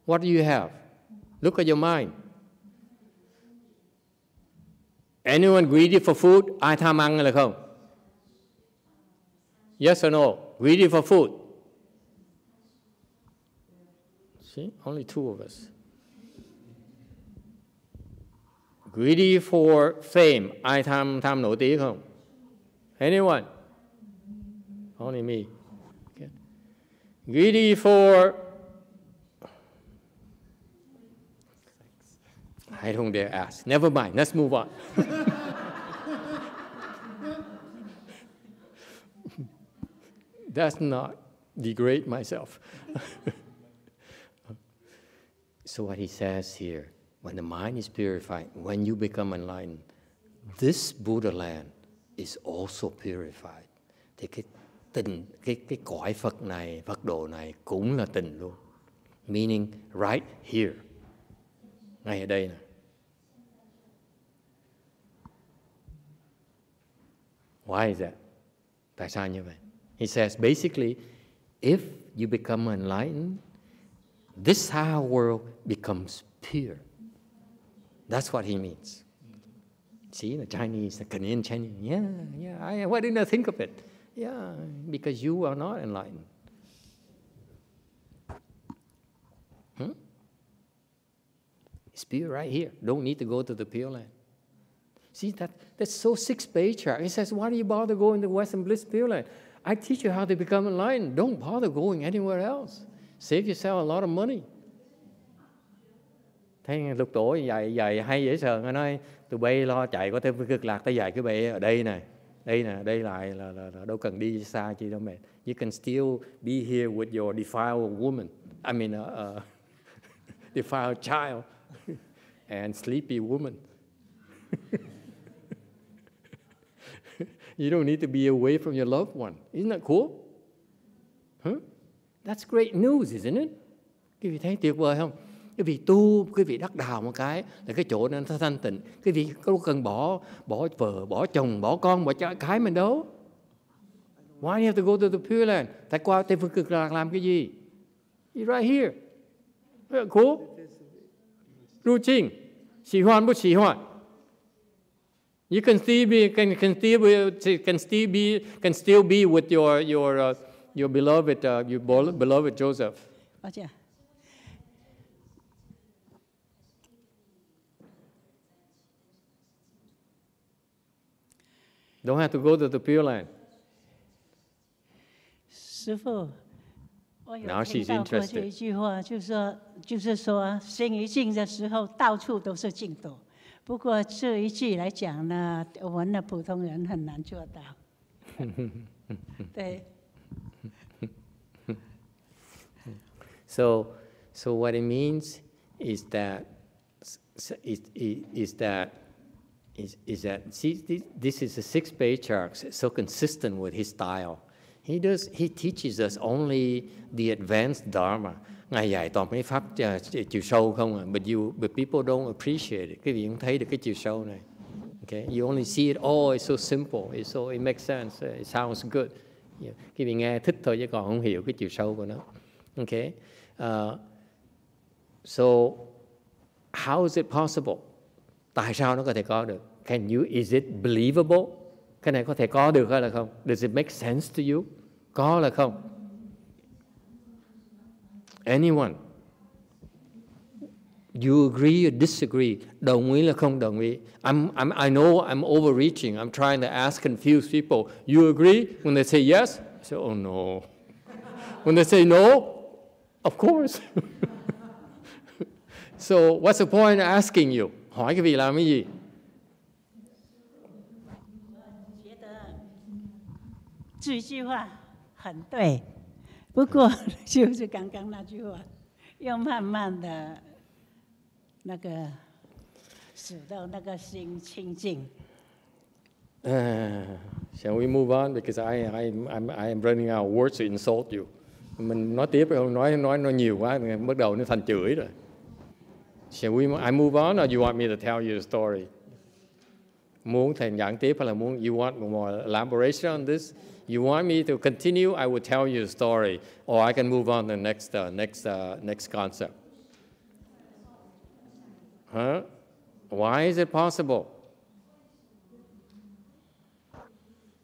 What do you have? Look at your mind. Anyone greedy for food? Ai tham ăn là không? Yes or no? Greedy for food? See, only two of us. Greedy for fame? Ai tham nổi tiếng không? Anyone? Only me. Okay. Greedy for... I don't dare ask. Never mind. Let's move on. That's not degrade myself. So what he says here, when the mind is purified, when you become enlightened, this Buddha land is also purified. Thì cái cõi Phật này, Phật độ này cũng là tình luôn. Meaning right here. Ngay ở đây nè. Why is that? Tại sao như vậy? He says basically, if you become enlightened, this Sao world becomes pure. That's what he means. See, the Chinese, the Canadian Chinese, why didn't I think of it? Yeah, because you are not enlightened. It's pure right here. Don't need to go to the Pure Land. See, that's so Sixth Patriarch. He says, why do you bother going to Western Bliss Pure Land? I teach you how to become enlightened. Don't bother going anywhere else. Save yourself a lot of money. Thấy lục tuổi dạy hay dễ sợ. Nó nói, tụi bay lo chạy có thêm cực lạc, tới dạy cái bay ở đây này. Đây lại là đâu cần đi xa chi đâu mệt. You can still be here with your defiled woman. I mean, defiled child and sleepy woman. You don't need to be away from your loved one. Isn't that cool? Huh? That's great news, isn't it? Quý vị thấy tuyệt vời không? Quý vị tu, quý vị đắc đạo một cái là cái chỗ nên nó thanh tịnh. Quý vị đâu cần bỏ vợ, bỏ chồng, bỏ con, bỏ cái mình đâu. Why do you have to go to the Pure Land? Tại qua Tây Phương Cực Lạc làm cái gì? You're right here. Cool? Routine.喜欢不喜欢? You can still be with your beloved Joseph. Don't have to go to the Pure Land. 师父，我有 Now 听 she's 到过 interested. 这一句话，就是说，心一静的时候，到处都是净土。不过这一句来讲呢，我们的普通人很难做到。对。So what it means is that see, this is the Sixth Patriarch, so consistent with his style. He teaches us only the advanced Dharma. Ngài dạy toàn mấy pháp chiều sâu không à, but people don't appreciate it. Quý vị không thấy được cái chiều sâu này. Okay, you only see it. Oh, it's so simple. It makes sense. It sounds good. Quý vị nghe thích thôi chứ còn không hiểu cái chiều sâu của nó. Okay. So how is it possible? Tại sao nó có thể có được? Is it believable? Cái này có thể có được hay là không? Does it make sense to you? Có là không? Anyone? You agree or disagree? Đồng ý là không đồng ý? I know I'm overreaching. I'm trying to ask confused people. You agree? When they say yes, I say, oh no. When they say no, of course. So what's the point of asking you? Hỏi cái vị làm cái gì? 觉得这一句话很对，不过就是刚刚那句话，要慢慢的那个使到那个心清净。Shall we move on? Because I am running out of words to insult you. Mình nói tiếp không? Nói nhiều quá, bắt đầu nó thành chửi rồi. Shall I move on, or you want me to tell you the story? Muốn thầy giảng tiếp hay là muốn you want more elaboration on this? You want me to continue? I will tell you the story, or I can move on to the next concept. Huh? Why is it possible?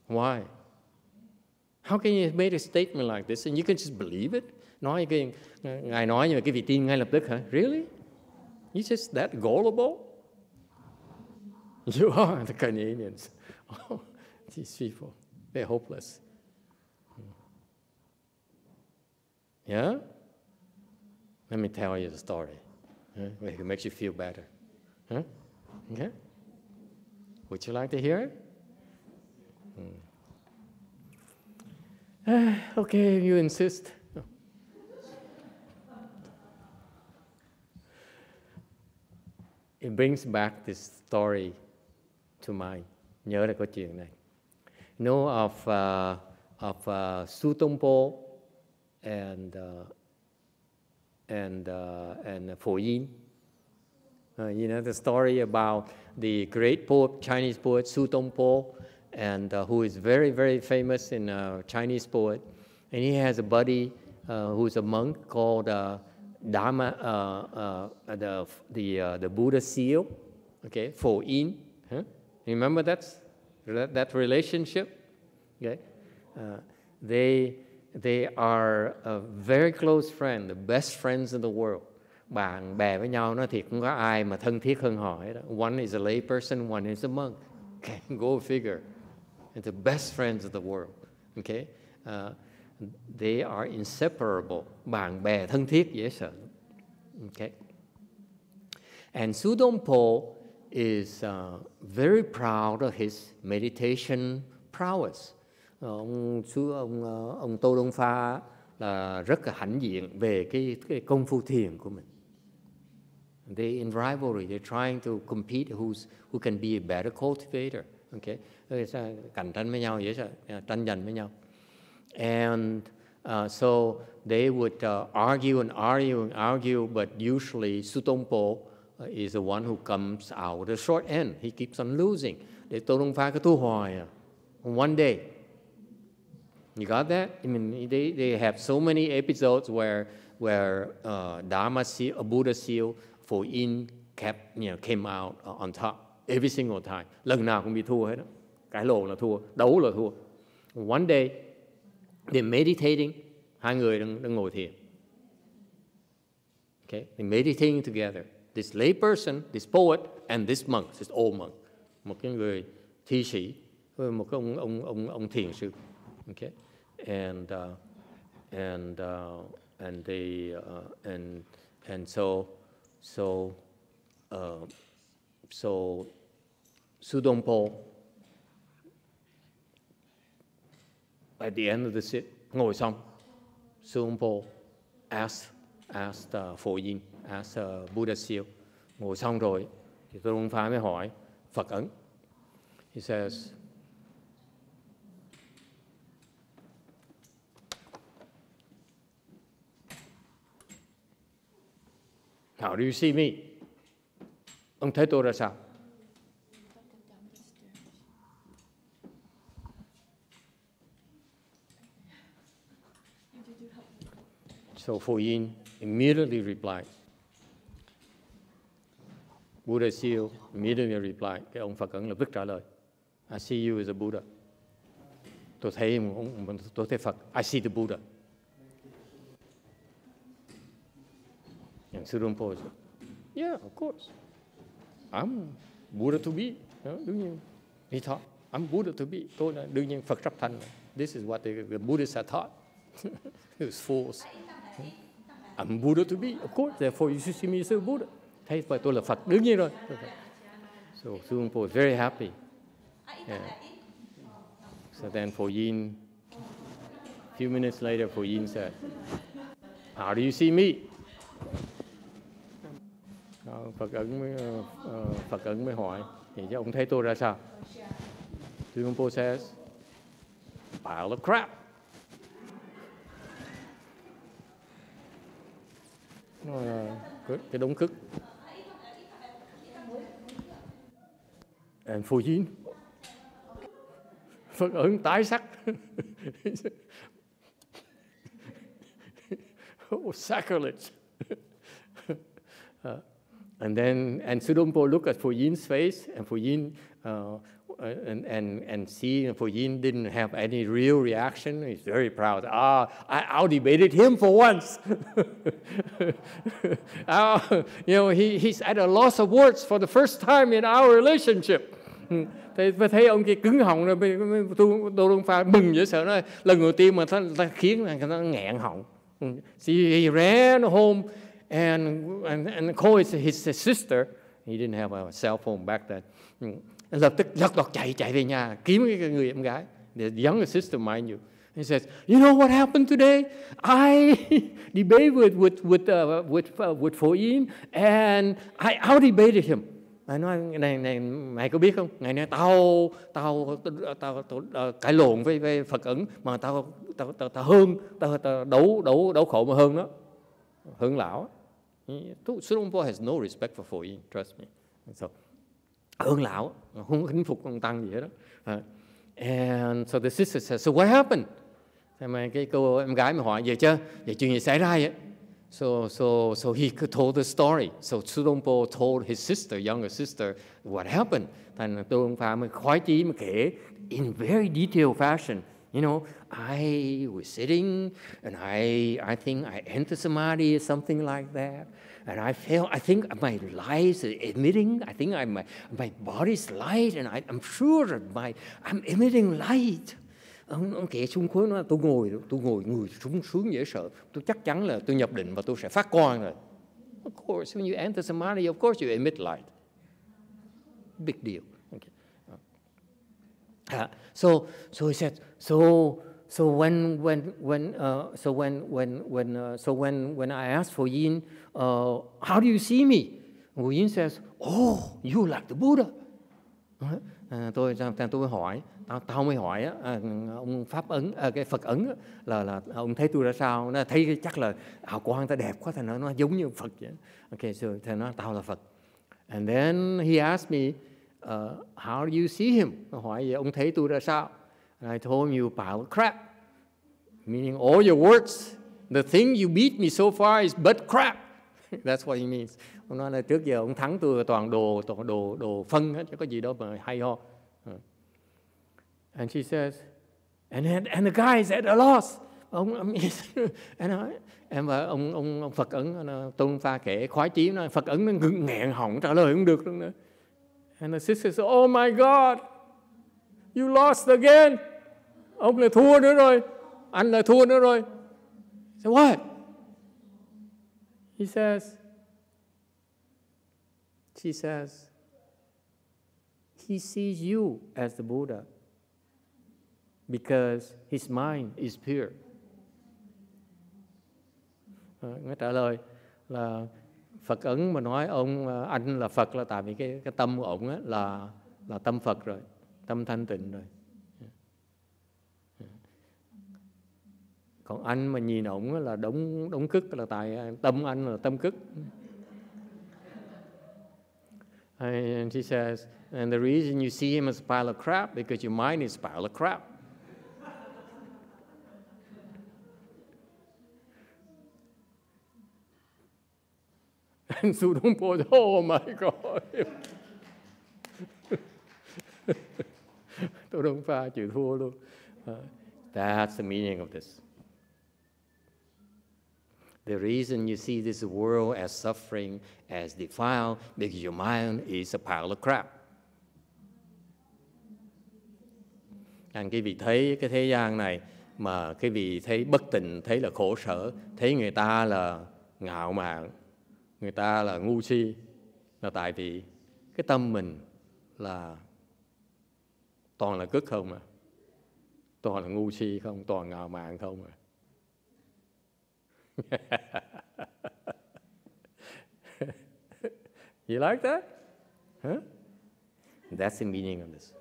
Why? How can you make a statement like this and you can just believe it? Nói cái ngài nói nhưng mà cái vị tin ngay lập tức hả? Really? You just that gullible? You are the Canadians. Oh, these people, they're hopeless. Yeah? Let me tell you the story. It makes you feel better. Huh? Okay? Would you like to hear it? Okay, you insist. It brings back this story to mind. Nhớ lại câu chuyện này. You know of Su Tông Po and Phổ Yin. You know the story about the great poet, Chinese poet Su Tông Po, and who is very, very famous in Chinese poet. And he has a buddy who's a monk called Dharma, the Buddha seal, okay, Phổ Yin. Huh? Remember that relationship? Okay, they are a very close friend, the best friends in the world. Bạn bè với nhau nó thì không có ai mà thân thiết hơn họ hết. One is a lay person, one is a monk. Okay, go figure. They're the best friends of the world. Okay, they are inseparable. Bạn bè thân thiết dễ sợ. Okay, and Su Tông Po is very proud of his meditation prowess. Ông Tô Đông Pha là rất là hãnh diện về cái công phu thiền của mình. They in rivalry, they're trying to compete who can be a better cultivator. Okay, cạnh tranh với nhau vậy, tranh giành với nhau. And so they would argue and argue and argue, but usually Su Tông Po is the one who comes out the short end. He keeps on losing. Để Tô Đông Pha cứ thua hoài à. One day. You got that? I mean, they have so many episodes where Dharma seal, a Buddha seal, Phổ Yin came out on top every single time. Lần nào cũng bị thua hết đó. Cãi lộn là thua, đấu là thua. One day, they're meditating. Hai người đang ngồi thiền. Okay, they're meditating together. This lay person, this poet, and this monk, this old monk. Một cái người thi sĩ, một cái ông thiền sư. Okay, and so Su Tông Po at the end of the sit, ngồi xong, Su Tông Po asked Phổ Yin, asked Buddha seal, ngồi xong rồi thì Tô Đông Pha mới hỏi Phật ấn. He says, how do you see me? Ông thấy tôi ra sao? So Phổ Yin immediately replied. Buddha seal immediately replied. Cái ông Phật ấn lập tức trả lời. I see you as a Buddha. Tôi thấy Phật. I see the Buddha. And Su Tông Po said, yeah, of course. I'm Buddha to be. Đương nhiên. He thought, I'm Buddha to be. Tôi là đương nhiên Phật sắp thành. This is what the Buddhists are taught. It was fools. I'm Buddha to be, of course. Therefore, you should see me as a Buddha. Thấy vậy tôi là Phật, đương nhiên rồi. So Su Tông Po was very happy. Yeah. So then Phổ Yin, a few minutes later, Phổ Yin said, how do you see me? Phật ấn mới hỏi, thì chứ ông thấy tôi ra sao? Su Tông Po says, pile of crap. Nó là cái đống cứt. And Phổ Yin, Phật ấn tái sắc. Oh, sacrilege. And Su Tông Po looked at Phổ Yin's face, and Phổ Yin and see Phổ Yin didn't have any real reaction. He's very proud. I out-debated him for once. He's at a loss of words for the first time in our relationship. Thấy ông kia cứng họng rồi, Tô Đông Pha mừng dễ sợ, nói lần đầu tiên mà ta khiến nó nghẹn họng. So he ran home and called his sister. He didn't have a cell phone back then. Lập tức lật đật chạy về nhà kiếm cái người em gái, the younger sister, mind you. He says, you know what happened today? I debated with Phổ Yin, and I out-debated him. Ngài nói này mày có biết không? Ngài nói tao cãi lộn với Phật ẩn mà tao đấu khổ mà hơn đó, hơn lão. Sudongpo has no respect for Phổ Yên, trust me. So, hơn lão, không có kính phục ông tăng gì hết đó. And so the sister said, so what happened? Thế mà cái cô em gái mà hỏi vậy chứ, vậy chuyện gì xảy ra vậy? So he told the story. So Sudongpo told his sister, younger sister, what happened. Thành Tô Đông Pha mới khoái chí mà kể in very detailed fashion. You know, I was sitting and I think I entered samadhi or something like that. And I think my light is emitting. I think my body's light, and I'm sure that I'm emitting light. Ông kể xung quanh nó, tôi ngồi người sướng dễ sợ. Tôi chắc chắn là tôi nhập định và tôi sẽ phát quang rồi. Of course, when you enter samadhi, of course you emit light. Big deal. Okay. So he said, so when I asked for Yin, how do you see me? Yin says, oh, you like the Buddha. Tôi hỏi, tao mới hỏi ông Pháp Ấn, cái Phật Ấn là ông thấy tôi ra sao? Nó thấy chắc là hào quang ta đẹp quá, thành nó giống như Phật vậy. Okay, so thầy nói tao là Phật. And then he asked me, how do you see him? Hỏi vậy ông thấy tôi ra sao? And I told him, you pile of crap, meaning all your words, the thing you beat me so far is but crap. That's what he means. Ông nói là trước giờ ông thắng tôi toàn đồ phân hết, chứ có gì đâu mà hay ho. And she says, and the guy is at a loss. Ông Phật Ấn Tôn Pha kể khoái chí, nó Phật Ấn nó nghẹn họng trả lời không được nữa. And the sister says, oh my God, you lost again. Ông lại thua nữa rồi, anh lại thua nữa rồi. So what? She says, he sees you as the Buddha because his mind is pure. Nó trả lời là Phật Ấn mà nói anh là Phật là tại vì cái tâm của ông là tâm Phật rồi, tâm thanh tịnh rồi. Còn anh mà nhìn ổng là đống cứt là tại tâm anh là tâm cứt. And she says, and the reason you see him as a pile of crap because your mind is a pile of crap. And Sudongpo, oh my God. Tô Đông Pha chịu thua luôn. That's the meaning of this. The reason you see this world as suffering, as defiled, because your mind is a pile of crap. Anh quý vị thấy cái thế gian này mà quý vị thấy bất tịnh, thấy là khổ sở, thấy người ta là ngạo mạn, người ta là ngu si, là tại vì cái tâm mình là toàn là cứt không à, toàn là ngu si không, toàn ngạo mạn không à. You like that? Huh? That's the meaning of this.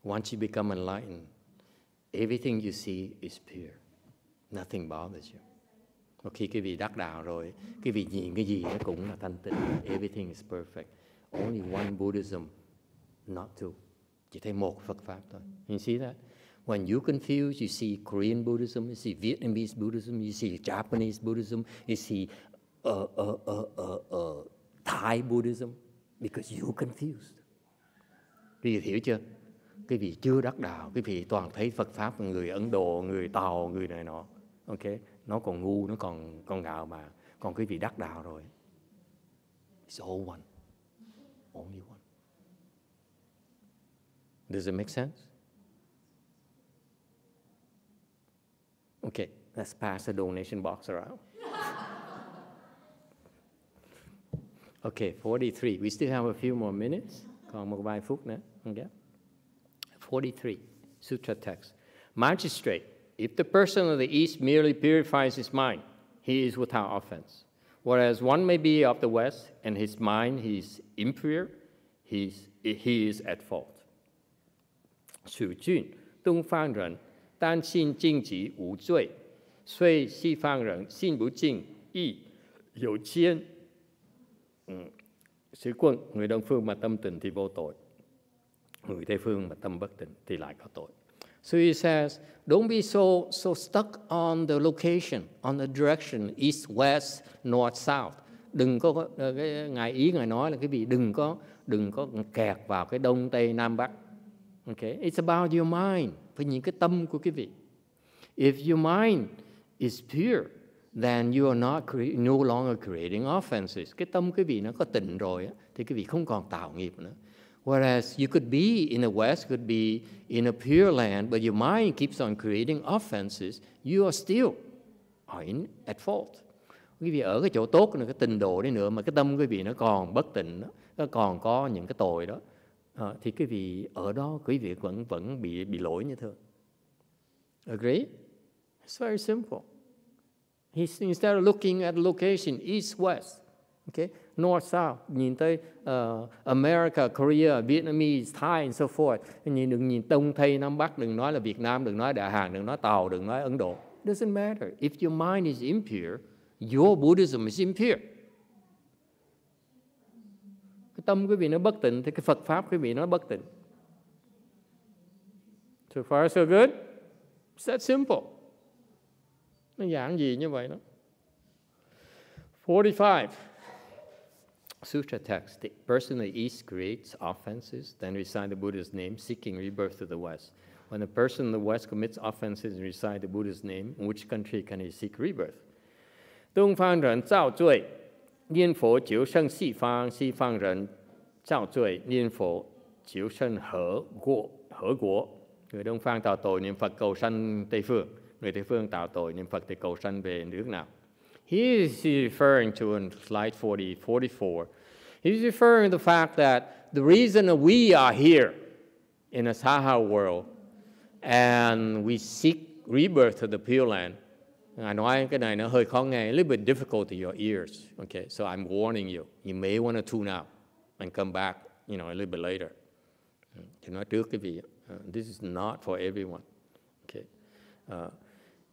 Once you become enlightened, everything you see is pure. Nothing bothers you. Và khi quý vị đắc đạo rồi, quý vị nhìn cái gì nó cũng là thanh tịnh. Everything is perfect. Only one Buddhism, not two. Chỉ thấy một Phật Pháp thôi. You see that? When you confuse, you see Korean Buddhism, you see Vietnamese Buddhism, you see Japanese Buddhism, you see Thai Buddhism, because you confused. Quý vị hiểu chưa? Quý vị chưa đắc đạo, quý vị toàn thấy Phật Pháp, người Ấn Độ, người Tàu, người này nọ. Ok, nó còn ngu, nó còn ngạo mà. Còn quý vị đắc đạo rồi, it's all one, only one. Does it make sense? Okay, let's pass the donation box around. Okay, 43. We still have a few more minutes. Còn một vài phút nữa. Okay. 43, Sutra text. Magistrate, if the person of the East merely purifies his mind, he is without offense. Whereas one may be of the West and his mind is impure, he is at fault. 属郡东方人单信净极无罪，虽西方人信不净亦有奸. Sĩ quân, người Đông phương mà tâm tịnh thì vô tội, người Tây phương mà tâm bất tịnh thì lại có tội. So he says, don't be so stuck on the location, on the direction, east, west, north, south. Đừng có, Ngài nói là cái vị đừng có kẹt vào cái đông, tây, nam, bắc. Okay? It's about your mind, với những cái tâm của cái vị. If your mind is pure, then you are no longer creating offenses. Cái tâm cái vị nó có tịnh rồi thì cái vị không còn tạo nghiệp nữa. Whereas you could be in the West, could be in a pure land, but your mind keeps on creating offenses, you are still at fault. Quý vị ở cái chỗ tốt nữa, cái tịnh độ đấy nữa, mà cái tâm quý vị nó còn bất tịnh đó, nó còn có những cái tội đó, thì quý vị ở đó quý vị vẫn bị lỗi như thường. Agree? It's very simple. Instead of looking at the location, east, west, okay, north, south, nhìn tới America, Korea, Vietnamese, Thai, and so forth. Đừng nhìn Đông, Tây, Nam, Bắc, đừng nói là Việt Nam, đừng nói Đại Hàn, đừng nói Tàu, đừng nói Ấn Độ. It doesn't matter. If your mind is impure, your Buddhism is impure. Cái tâm quý vị nó bất tịnh thì cái Phật Pháp quý vị nó bất tịnh. So far so good? It's that simple. Nó giản dị như vậy đó. 45. Sutra text. The person in the East creates offenses, then recite the Buddha's name, seeking rebirth to the West. When a person in the West commits offenses and recite the Buddha's name, in which country can he seek rebirth? 东方人造罪，念佛求生西方；西方人造罪，念佛求生何国。Người Đông phương tạo tội niệm Phật cầu sanh Tây phương. Người Tây phương tạo tội niệm Phật thì cầu sanh về nước nào? He is referring to in slide 44. He's referring to the fact that the reason that we are here in a Saha world and we seek rebirth to the Pure Land. Ngài nói cái này nó hơi khó nghe, a little bit difficult to your ears. Okay, so I'm warning you. You may want to tune out and come back, a little bit later. Thì nói trước cái vị, this is not for everyone. Okay,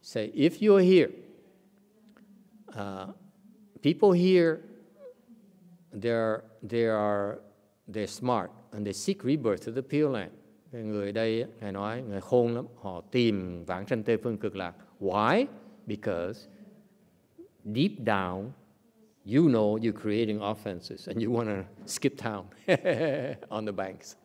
say if you're here, people here, they're smart and they seek rebirth to the Pure Land. Người đây, Ngài nói, người khôn lắm, họ tìm vãng sanh Tây phương cực lạc. Why? Because deep down, you know you're creating offenses and you want to skip town on the banks.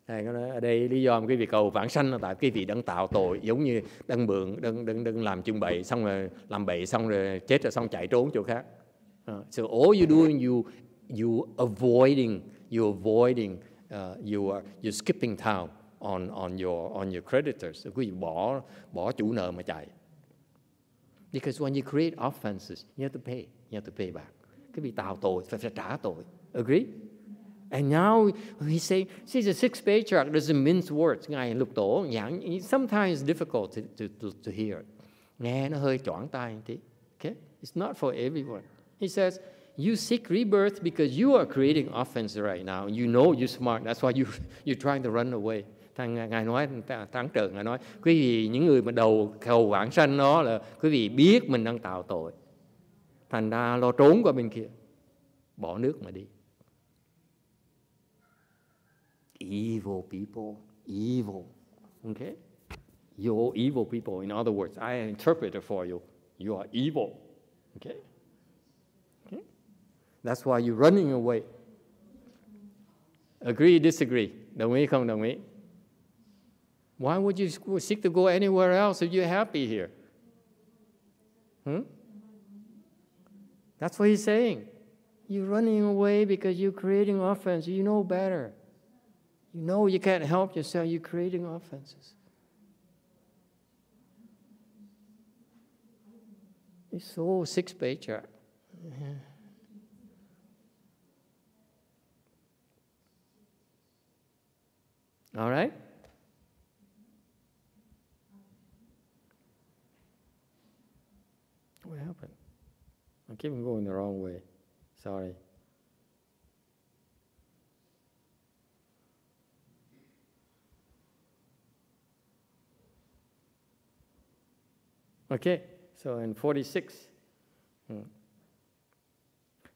Thầy nói ở đây lý do mà quý vị cầu vãng sanh là tại quý vị đang tạo tội, giống như đang làm chung bậy, xong rồi làm bậy xong rồi chết rồi xong chạy trốn chỗ khác. So all you're doing, you're avoiding, you're skipping town on your creditors. Quý vị bỏ chủ nợ mà chạy. Because when you create offenses, you have to pay back. Quý vị tạo tội phải trả tội. Agree? And now he say, see, the sixth patriarch doesn't mince words. Ngài lục tổ giảng, sometimes it's difficult to hear. Nghe nó hơi choáng tai một tí. Okay? It's not for everyone. He says, you seek rebirth because you are creating offense right now. You know you're smart. That's why you're trying to run away. Ngài nói, trắng trợn, Ngài nói, quý vị, những người mà đầu cầu vãng sanh đó là quý vị biết mình đang tạo tội. Thành ra lo trốn qua bên kia. Bỏ nước mà đi. Evil people, evil. Okay? You're evil people. In other words, I interpret it for you. You are evil. Okay? Okay? That's why you're running away. Agree, disagree? Đồng ý không đồng ý? Why would you seek to go anywhere else if you're happy here? That's what he's saying. You're running away because you're creating offense. You know better. You know you can't help yourself. You're creating offenses. It's so sixth patriarch. All right? happened? I keep going the wrong way. Sorry. Okay, so in 46.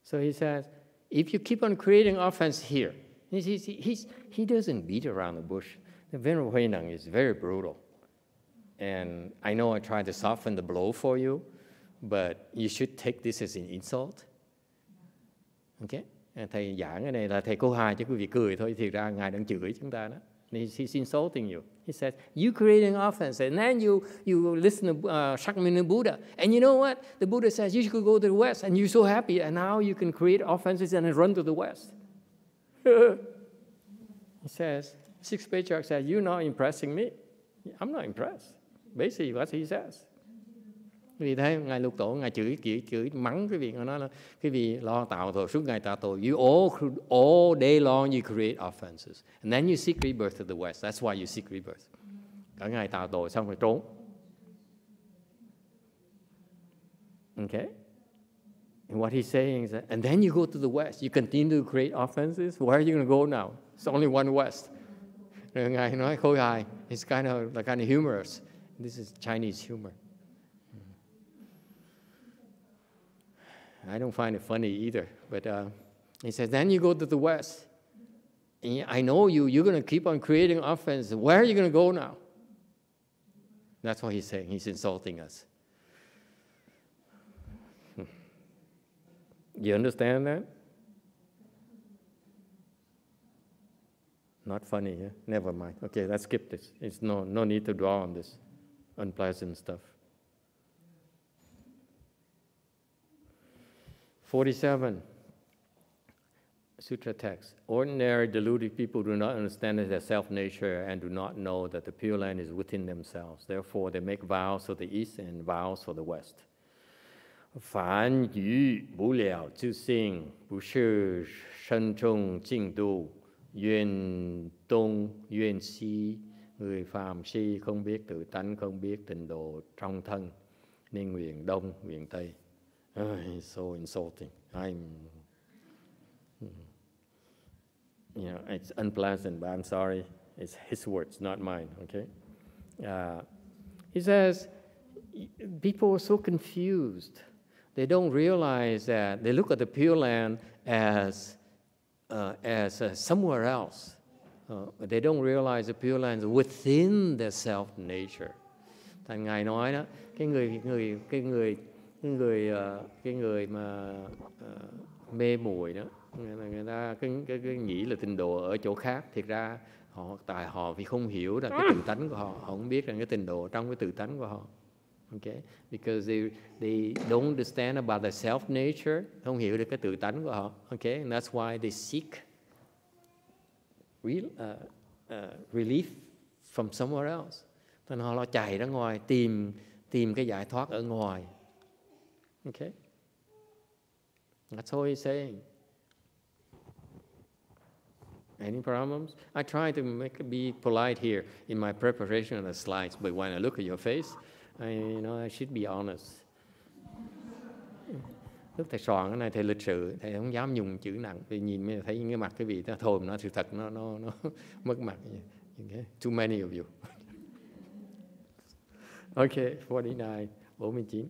So he says, if you keep on creating offense here, he doesn't beat around the bush. The Venerable Huineng is very brutal. And I know I tried to soften the blow for you, but you should take this as an insult. Okay? Thầy giảng cái này là thầy cô hài cho quý vị cười thôi, thì ra Ngài đang chửi chúng ta đó. He's insulting you. He says, you creating offense, and then you listen to Shakyamuni Buddha. And you know what? The Buddha says you should go to the West, and you're so happy, and now you can create offenses and run to the West. He says, Sixth Patriarch says, you're not impressing me. I'm not impressed. Basically, what he says. Vì thế, Ngài Lục Tổ, Ngài chửi mắng cái vị, Ngài nói là cái vị lo tạo tội, suốt ngày tạo tội. You all day long you create offenses. And then you seek rebirth to the West. That's why you seek rebirth. Cả ngày tạo tội xong rồi trốn. Okay? And what he's saying is that, and then you go to the West. You continue to create offenses. Where are you going to go now? It's only one West. Rồi Ngài nói khôi hài. It's kind of humorous. This is Chinese humor. I don't find it funny either, but he says, then you go to the West. And I know you're going to keep on creating offense. Where are you going to go now? That's what he's saying. He's insulting us. You understand that? Not funny, yeah? Never mind. Okay, let's skip this. It's no need to dwell on this unpleasant stuff. 47, Sutra text. Ordinary deluded people do not understand their self-nature and do not know that the Pure Land is within themselves. Therefore, they make vows for the East and vows for the West. 凡于不了自性，不是身中净土，愿东愿西, người phàm si không biết tự tánh, không biết tịnh độ trong thân, nên nguyện đông, nguyện tây. It's so insulting. It's unpleasant, but I'm sorry. It's his words, not mine, okay? He says, people are so confused. They don't realize that they look at the Pure Land as somewhere else. They don't realize the Pure Land is within their self-nature. Thành Ngài nói đó, cái người mà mê muội đó, người ta cái nghĩ là tịnh độ ở chỗ khác, thiệt ra họ vì không hiểu rằng cái tự tánh của họ không biết rằng cái tịnh độ trong cái tự tánh của họ. Okay, because they don't understand about the self nature, không hiểu được cái tự tánh của họ. Okay, and that's why they seek relief from somewhere else. Nên họ chạy ra ngoài tìm cái giải thoát ở ngoài. Okay, that's all he's saying. Any problems? I try to be polite here in my preparation of the slides, but when I look at your face, I should be honest. Lúc thầy soạn cái này thầy lịch sự, thầy không dám dùng chữ nặng, vì nhìn thấy cái mặt cái vị đó thôi mà nó sự thật nó mất mặt. Okay? Too many of you. Okay, 49, 49.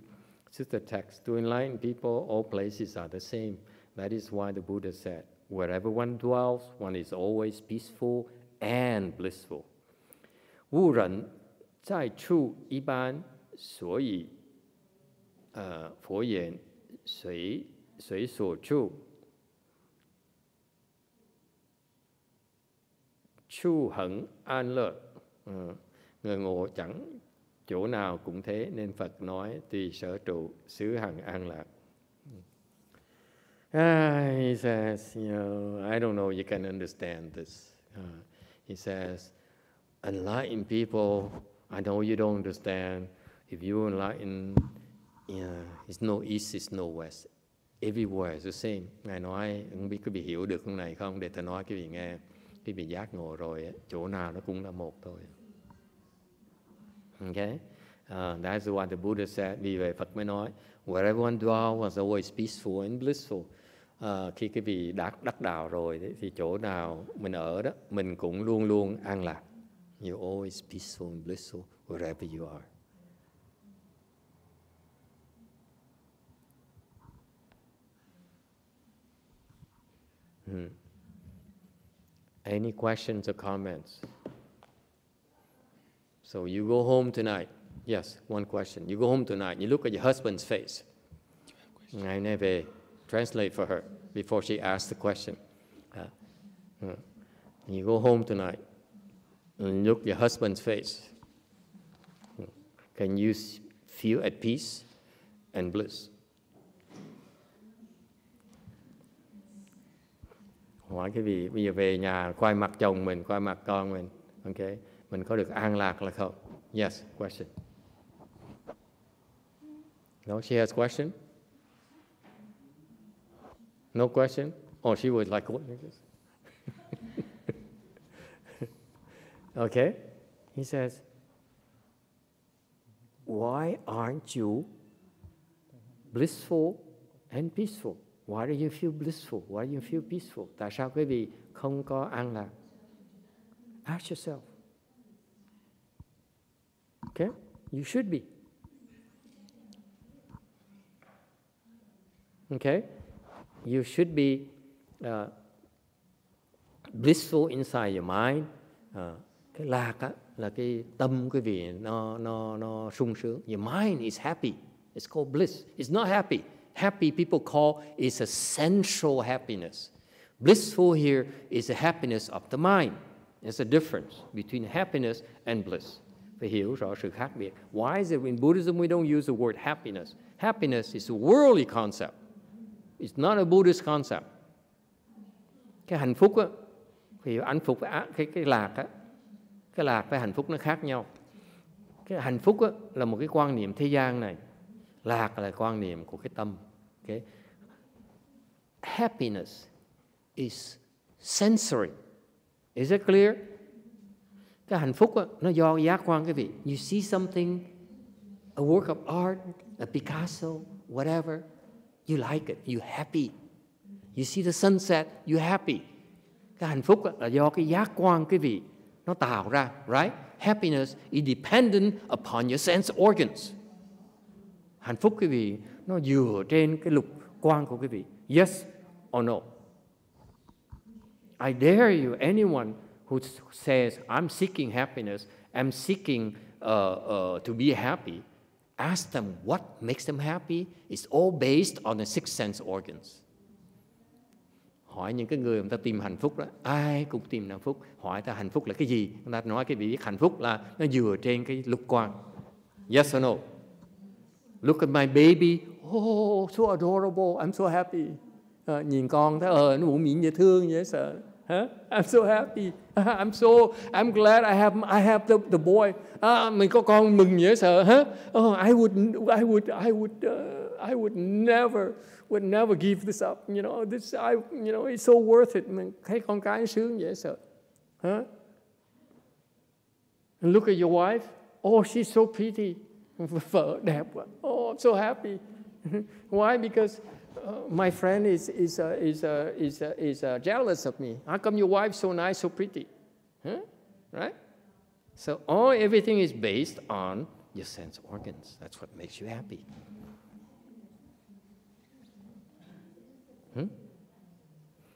Sutta text. To enlighten people, all places are the same. That is why the Buddha said, wherever one dwells, one is always peaceful and blissful. 无人在处一般，所以佛言随所处，处恒安乐. Người ngộ chẳng chỗ nào cũng thế, nên Phật nói tùy sở trụ, xứ hằng an lạc. He says, I don't know you can understand this. He says, enlighten people, I know you don't understand. If you enlighten, it's no east, it's no west. Everywhere is the same. Ngài nói, không biết quý vị hiểu được cái này không? Để tôi nói quý vị nghe. Quý vị giác ngộ rồi, chỗ nào nó cũng là một thôi. Okay? That's what the Buddha said. Vì vậy Phật mới nói, wherever one dwells was always peaceful and blissful. Khi cái vị đắc đạo rồi thì chỗ nào mình ở đó, mình cũng luôn luôn an lạc. You're always peaceful and blissful wherever you are. Any questions or comments? So you go home tonight. Yes, one question. You go home tonight. You look at your husband's face. Ngày nay về, translate for her before she asks the question. You go home tonight and look at your husband's face. Can you feel at peace and bliss? Hỏi cái vị bây giờ về nhà coi mặt chồng mình, coi mặt con mình, okay, mình có được an lạc là không? Yes, question. No, she has question. No question. Oh, she was like, what? Okay. He says, why aren't you blissful and peaceful? Why do you feel blissful? Why do you feel peaceful? Tại sao quý vị không có an lạc? Ask yourself. Okay? You should be. Okay? You should be blissful inside your mind. Cái lạc á, là cái tâm quý vị nó sung sướng. Your mind is happy. It's called bliss. It's not happy. Happy people call is a sensual happiness. Blissful here is the happiness of the mind. There's a difference between happiness and bliss. Phải hiểu rõ sự khác biệt. Why is it in Buddhism we don't use the word happiness? Happiness is a worldly concept. It's not a Buddhist concept. Cái hạnh phúc á, thì hạnh phúc cái lạc á, cái lạc với hạnh phúc nó khác nhau. Cái hạnh phúc á, là một cái quan niệm thế gian này. Lạc là quan niệm của cái tâm. Okay? Happiness is sensory. Is it clear? Cái hạnh phúc đó, nó do giác quan cái vị. You see something, a work of art, a Picasso, whatever, you like it, you happy. You see the sunset, you happy. Cái hạnh phúc đó, là do cái giác quan cái vị nó tạo ra, right? Happiness is dependent upon your sense organs. Hạnh phúc quý vị nó dựa trên cái lục quan của quý vị. Yes or no? I dare you, anyone who says, I'm seeking happiness, I'm seeking to be happy, ask them what makes them happy. It's all based on the six sense organs. Hỏi những cái người ta tìm hạnh phúc đó, ai cũng tìm hạnh phúc. Hỏi ta hạnh phúc là cái gì? Người ta nói cái vị biết hạnh phúc là nó dựa trên cái lục quan. Yes or no? Look at my baby. Oh, so adorable. I'm so happy. Nhìn con thấy nó mũm mĩm dễ thương dễ sợ. I'm so happy. I'm glad I have the boy. Mình có con mừng dễ sợ. I would never give this up. You know, it's so worth it. Mình thấy con cái sướng dễ sợ. And look at your wife. Oh, she's so pretty. Vợ đẹp quá. Oh, I'm so happy. Why? Because my friend is jealous of me. How come your wife's so nice, so pretty? Right? So everything is based on your sense organs. That's what makes you happy.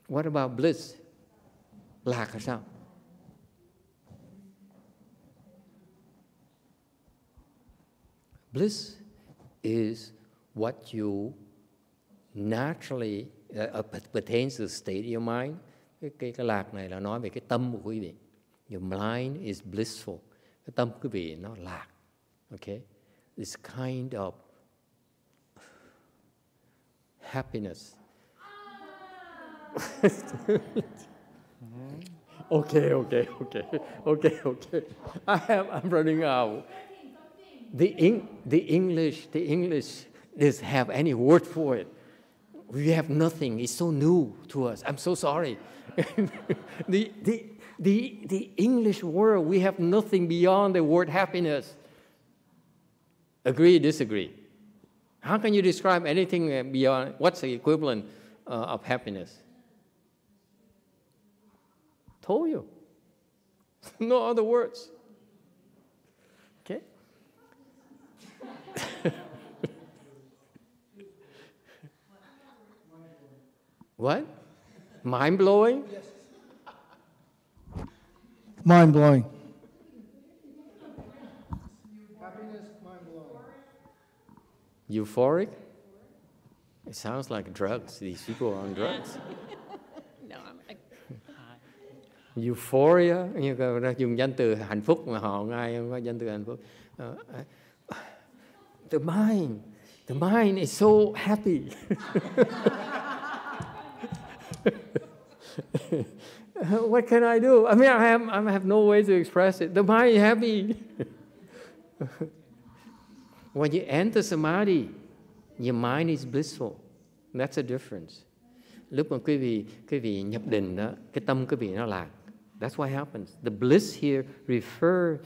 What about bliss? Lạc là sao? Bliss is what you naturally pertains to the state of your mind. Cái lạc này là nói về cái tâm của quý vị. Your mind is blissful. Cái tâm của quý vị nó lạc. Okay? This kind of happiness. Okay. I'm running out. The English doesn't have any word for it. We have nothing. It's so new to us. I'm so sorry. The English word, we have nothing beyond the word happiness. Agree, disagree? How can you describe anything beyond, what's the equivalent of happiness? Told you. No other words. Okay? What? Mind-blowing? Yes. Mind-blowing. Happiness, mind-blowing. Euphoric? It sounds like drugs. These people are on drugs. No, Euphoria, như ta dùng danh từ hạnh phúc mà họ ai không có danh từ hạnh phúc. The mind is so happy. What can I do? I mean, I have no way to express it. The mind is happy. When you enter samadhi, your mind is blissful. That's a difference. Lúc mà quý vị nhập định đó, cái tâm quý vị nó lạc. That's what happens. The bliss here refers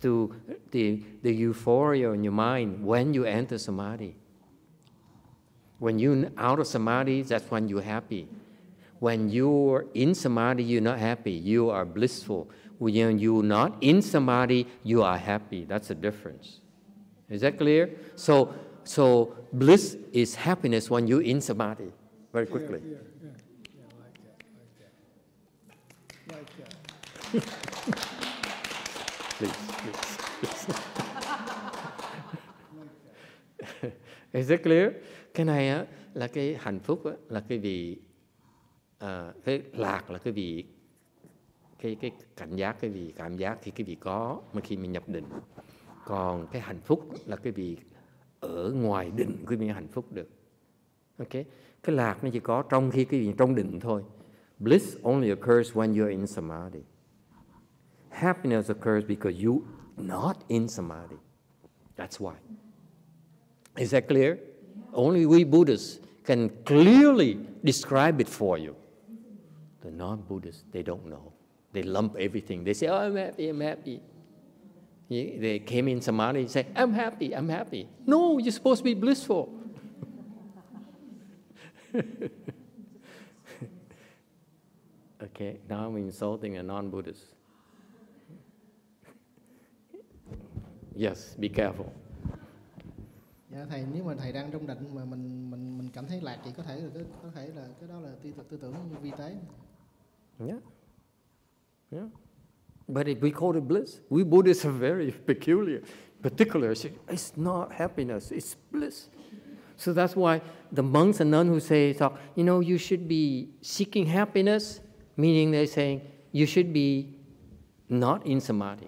to the euphoria in your mind when you enter samadhi. When you're out of samadhi, that's when you're happy. When you're in samadhi, you're not happy. You are blissful. When you're not in samadhi, you are happy. That's the difference. Is that clear? So bliss is happiness when you're in samadhi. Very quickly. Like that. Please. Is that clear? Cái này á, là cái hạnh phúc á, là cái vị cái lạc là cái vị cái cảnh giác, cái vị cảm giác thì cái vị có mà khi mình nhập định. Còn cái hạnh phúc là cái vị ở ngoài định quý vị hạnh phúc được. Ok? Cái lạc nó chỉ có trong khi cái vị trong định thôi. Bliss only occurs when you're in samadhi. Happiness occurs because you're not in samadhi. That's why. Is that clear? Only we Buddhists can clearly describe it for you. The non-Buddhists, they don't know. They lump everything. They say, oh, I'm happy, I'm happy. They came in samadhi and say, I'm happy, I'm happy. No, you're supposed to be blissful. Okay, now I'm insulting a non-Buddhist. Yes, be careful. Dạ thầy, nếu mà thầy đang trong định mà mình cảm thấy lạc thì có thể là cái đó là tư tưởng vi tế. Yeah. Yeah. But if we call it bliss, we Buddhists are very particular. It's not happiness, it's bliss. So that's why the monks and nuns who say, you should be seeking happiness, meaning they're saying you should be not in samadhi.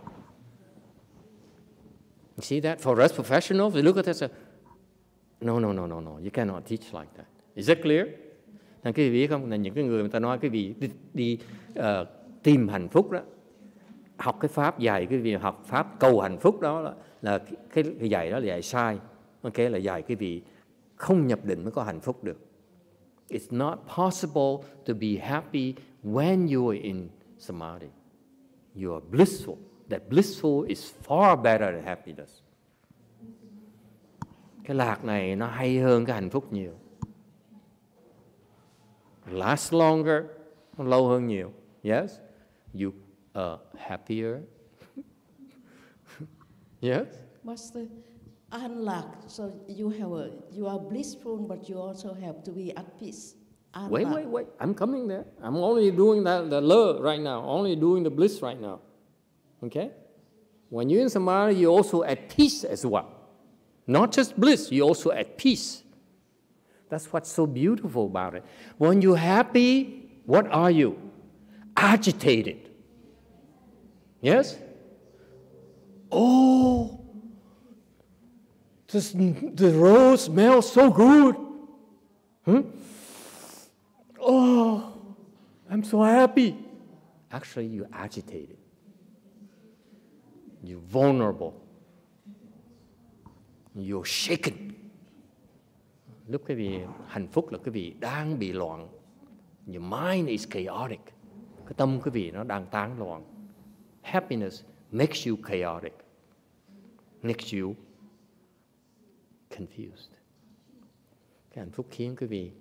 You see that? For us professionals, we look at this and say, no, you cannot teach like that. Is that clear? Quý vị biết không, là những cái người ta nói quý vị đi tìm hạnh phúc đó, học cái pháp dạy quý vị học pháp cầu hạnh phúc đó là cái dạy đó là dạy sai. Ok, là dạy quý vị không nhập định mới có hạnh phúc được. It's not possible to be happy when you are in samadhi. You are blissful. That blissful is far better than happiness. Cái lạc này nó hay hơn cái hạnh phúc nhiều. Last longer, nó lâu hơn nhiều. Yes, you are happier. Yes. Master, an lạc, so you are blissful, but you also have to be at peace. Wait, I'm coming there. I'm only doing the love right now, only doing the bliss right now. Okay? When you're in samadhi, you're also at peace as well. Not just bliss, you're also at peace. That's what's so beautiful about it. When you're happy, what are you? Agitated. Yes? Oh, the rose smells so good. Oh, I'm so happy. Actually, you're agitated. You're vulnerable. You're shaken. Lúc quý vị hạnh phúc là quý vị đang bị loạn. Your mind is chaotic. Cái tâm quý vị nó đang tán loạn. Happiness makes you chaotic. Makes you confused. Cái hạnh phúc khiến quý vị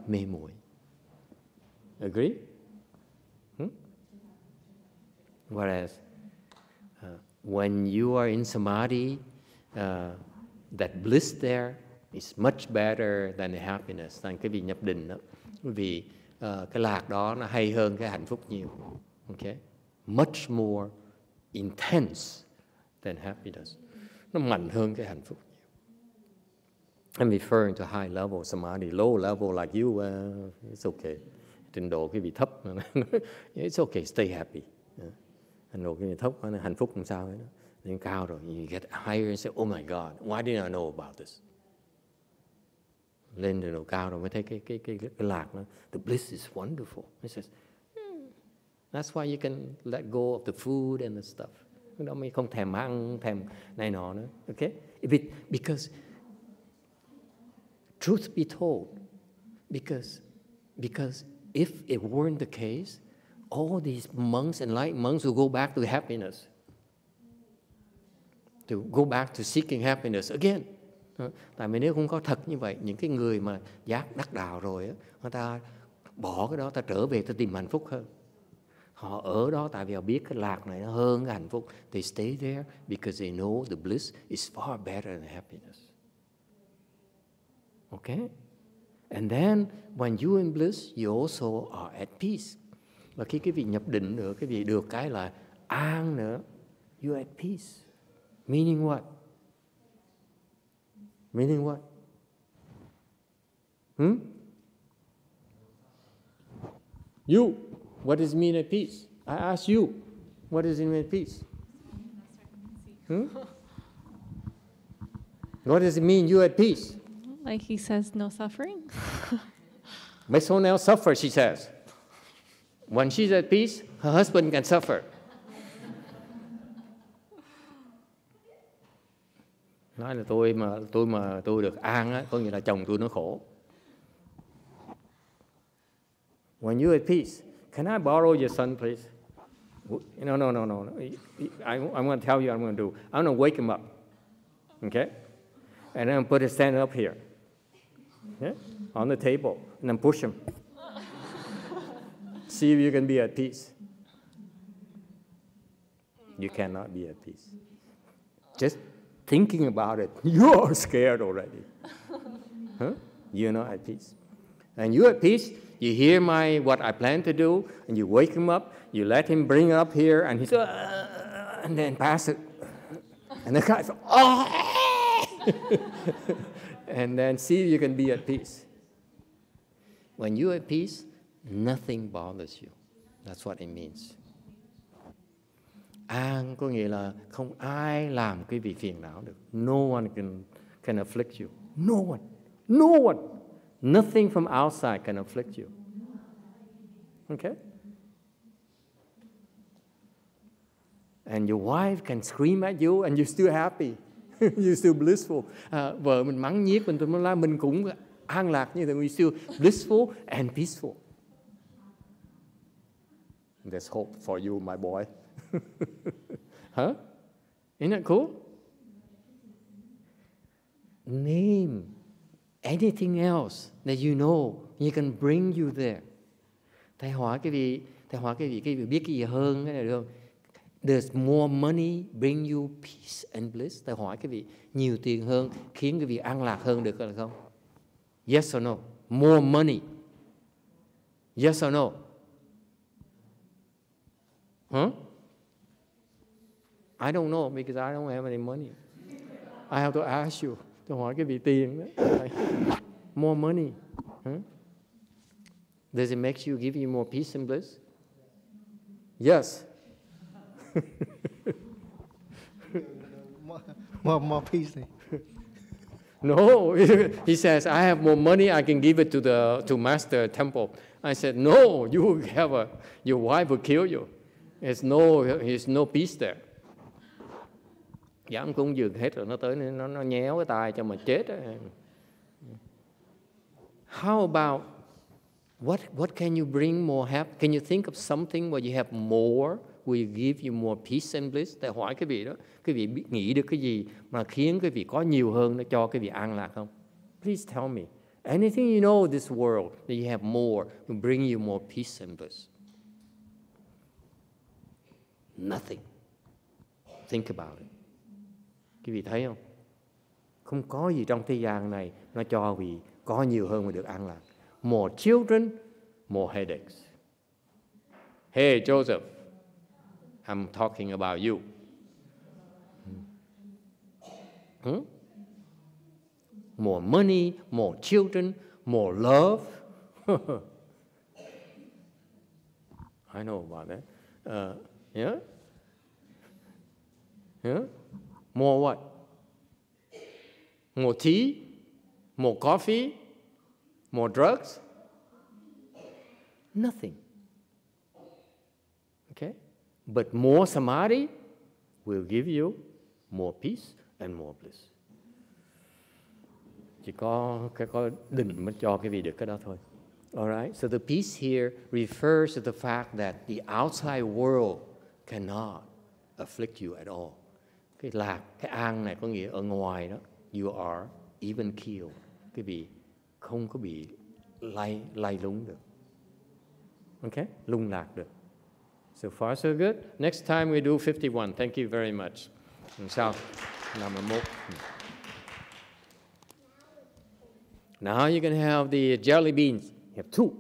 mê muội. Agree? Whereas when you are in samadhi, that bliss there is much better than the happiness. Thành cái vị nhập định đó, vì cái lạc đó nó hay hơn cái hạnh phúc nhiều. Okay? Much more intense than happiness. Nó mạnh hơn cái hạnh phúc nhiều. I'm referring to high level samadhi. Low level like you, it's okay. Trình độ cái vị thấp, it's okay, stay happy. Trình độ cái vị thấp, hạnh phúc làm sao ấy. Lên cao rồi, you get higher and say, oh my God, why didn't I know about this? Lên trình độ cao rồi mới thấy cái lạc nó, the bliss is wonderful. It says, that's why you can let go of the food and the stuff. Đó mới không thèm ăn, thèm này nọ nữa. Okay? Because truth be told, because if it weren't the case, all these monks and light monks will go back to happiness. To go back to seeking happiness again. Tại vì nếu không có thật như vậy, những cái người mà giác đắc đạo rồi á, người ta bỏ cái đó, ta trở về ta tìm hạnh phúc hơn. Họ ở đó tại vì họ biết cái lạc này nó hơn cái hạnh phúc. They stay there because they know the bliss is far better than happiness. Okay? And then when you in bliss, you also are at peace. Và khi cái vị nhập định nữa, cái vị được cái là an nữa, you at peace. Meaning what? Meaning what? You, what does it mean at peace? I ask you, what does it mean at peace? What does it mean you at peace? Like he says, no suffering. Make someone else suffer, she says. When she's at peace, her husband can suffer. Nói là tôi được an á, có nghĩa là chồng tôi nó khổ. When you're at peace, can I borrow your son, please? No. I'm going to tell you what I'm going to do. I'm going to wake him up, okay? And then put his stand up here, okay? On the table, and then push him. See if you can be at peace. You cannot be at peace. Just thinking about it, you're scared already. You're not at peace. And you're at peace, you hear what I plan to do, and you wake him up, you let him bring it up here, and he's, and then pass it. And the guy's, and then see if you can be at peace. When you're at peace, nothing bothers you. That's what it means. An có nghĩa là không ai làm cái vị phiền não được. No one can afflict you. No one. Nothing from outside can afflict you. Okay? And your wife can scream at you and you're still happy. You're still blissful. Vợ mình mắng nhiếc mình cũng an lạc như thế. We're still blissful and peaceful. There's hope for you, my boy. Huh? Isn't that cool? Name anything else that you know, he can bring you there. Thầy hỏi cái vị biết cái gì hơn cái này được không? Does more money bring you peace and bliss? Thầy hỏi cái vị nhiều tiền hơn khiến cái vị an lạc hơn được không? Yes or no? More money. Yes or no? Huh? I don't know because I don't have any money. I have to ask you. Tôi hỏi cái vị tiền đó. More money. Does it make you give you more peace and bliss? Yes. more peace. No, he says, I have more money, I can give it to Master Temple. I said, no, your wife will kill you. There's no peace there. Dám cúng dường hết rồi, nó tới nó nhéo cái tai cho mà chết. How about what can you bring more happy? Can you think of something where you have more will give you more peace and bliss. Tại hỏi quý vị đó, quý vị nghĩ được cái gì mà khiến quý vị có nhiều hơn, nó cho quý vị an lạc không? Please tell me. Anything you know this world that you have more will bring you more peace and bliss. Nothing. Think about it. Quý vị thấy không? Không có gì trong thế gian này nó cho quý vị có nhiều hơn mà được an lạc. More children, more headaches. Hey, Joseph, I'm talking about you. More money, more children, more love. I know about that. Yeah? Yeah? More what? More tea? More coffee? More drugs? Nothing. Okay? But more samadhi will give you more peace and more bliss. Chỉ có định mới cho cái vị được cái đó thôi. Alright? So the peace here refers to the fact that the outside world cannot afflict you at all. Cái lạc, cái an này có nghĩa ở ngoài đó, you are even killed. Cái vị không có bị lay lúng được. Okay? Lung lạc được. So far so good. Next time we do 51. Thank you very much. Sao? 51. Now you're going to have the jelly beans. You have 2.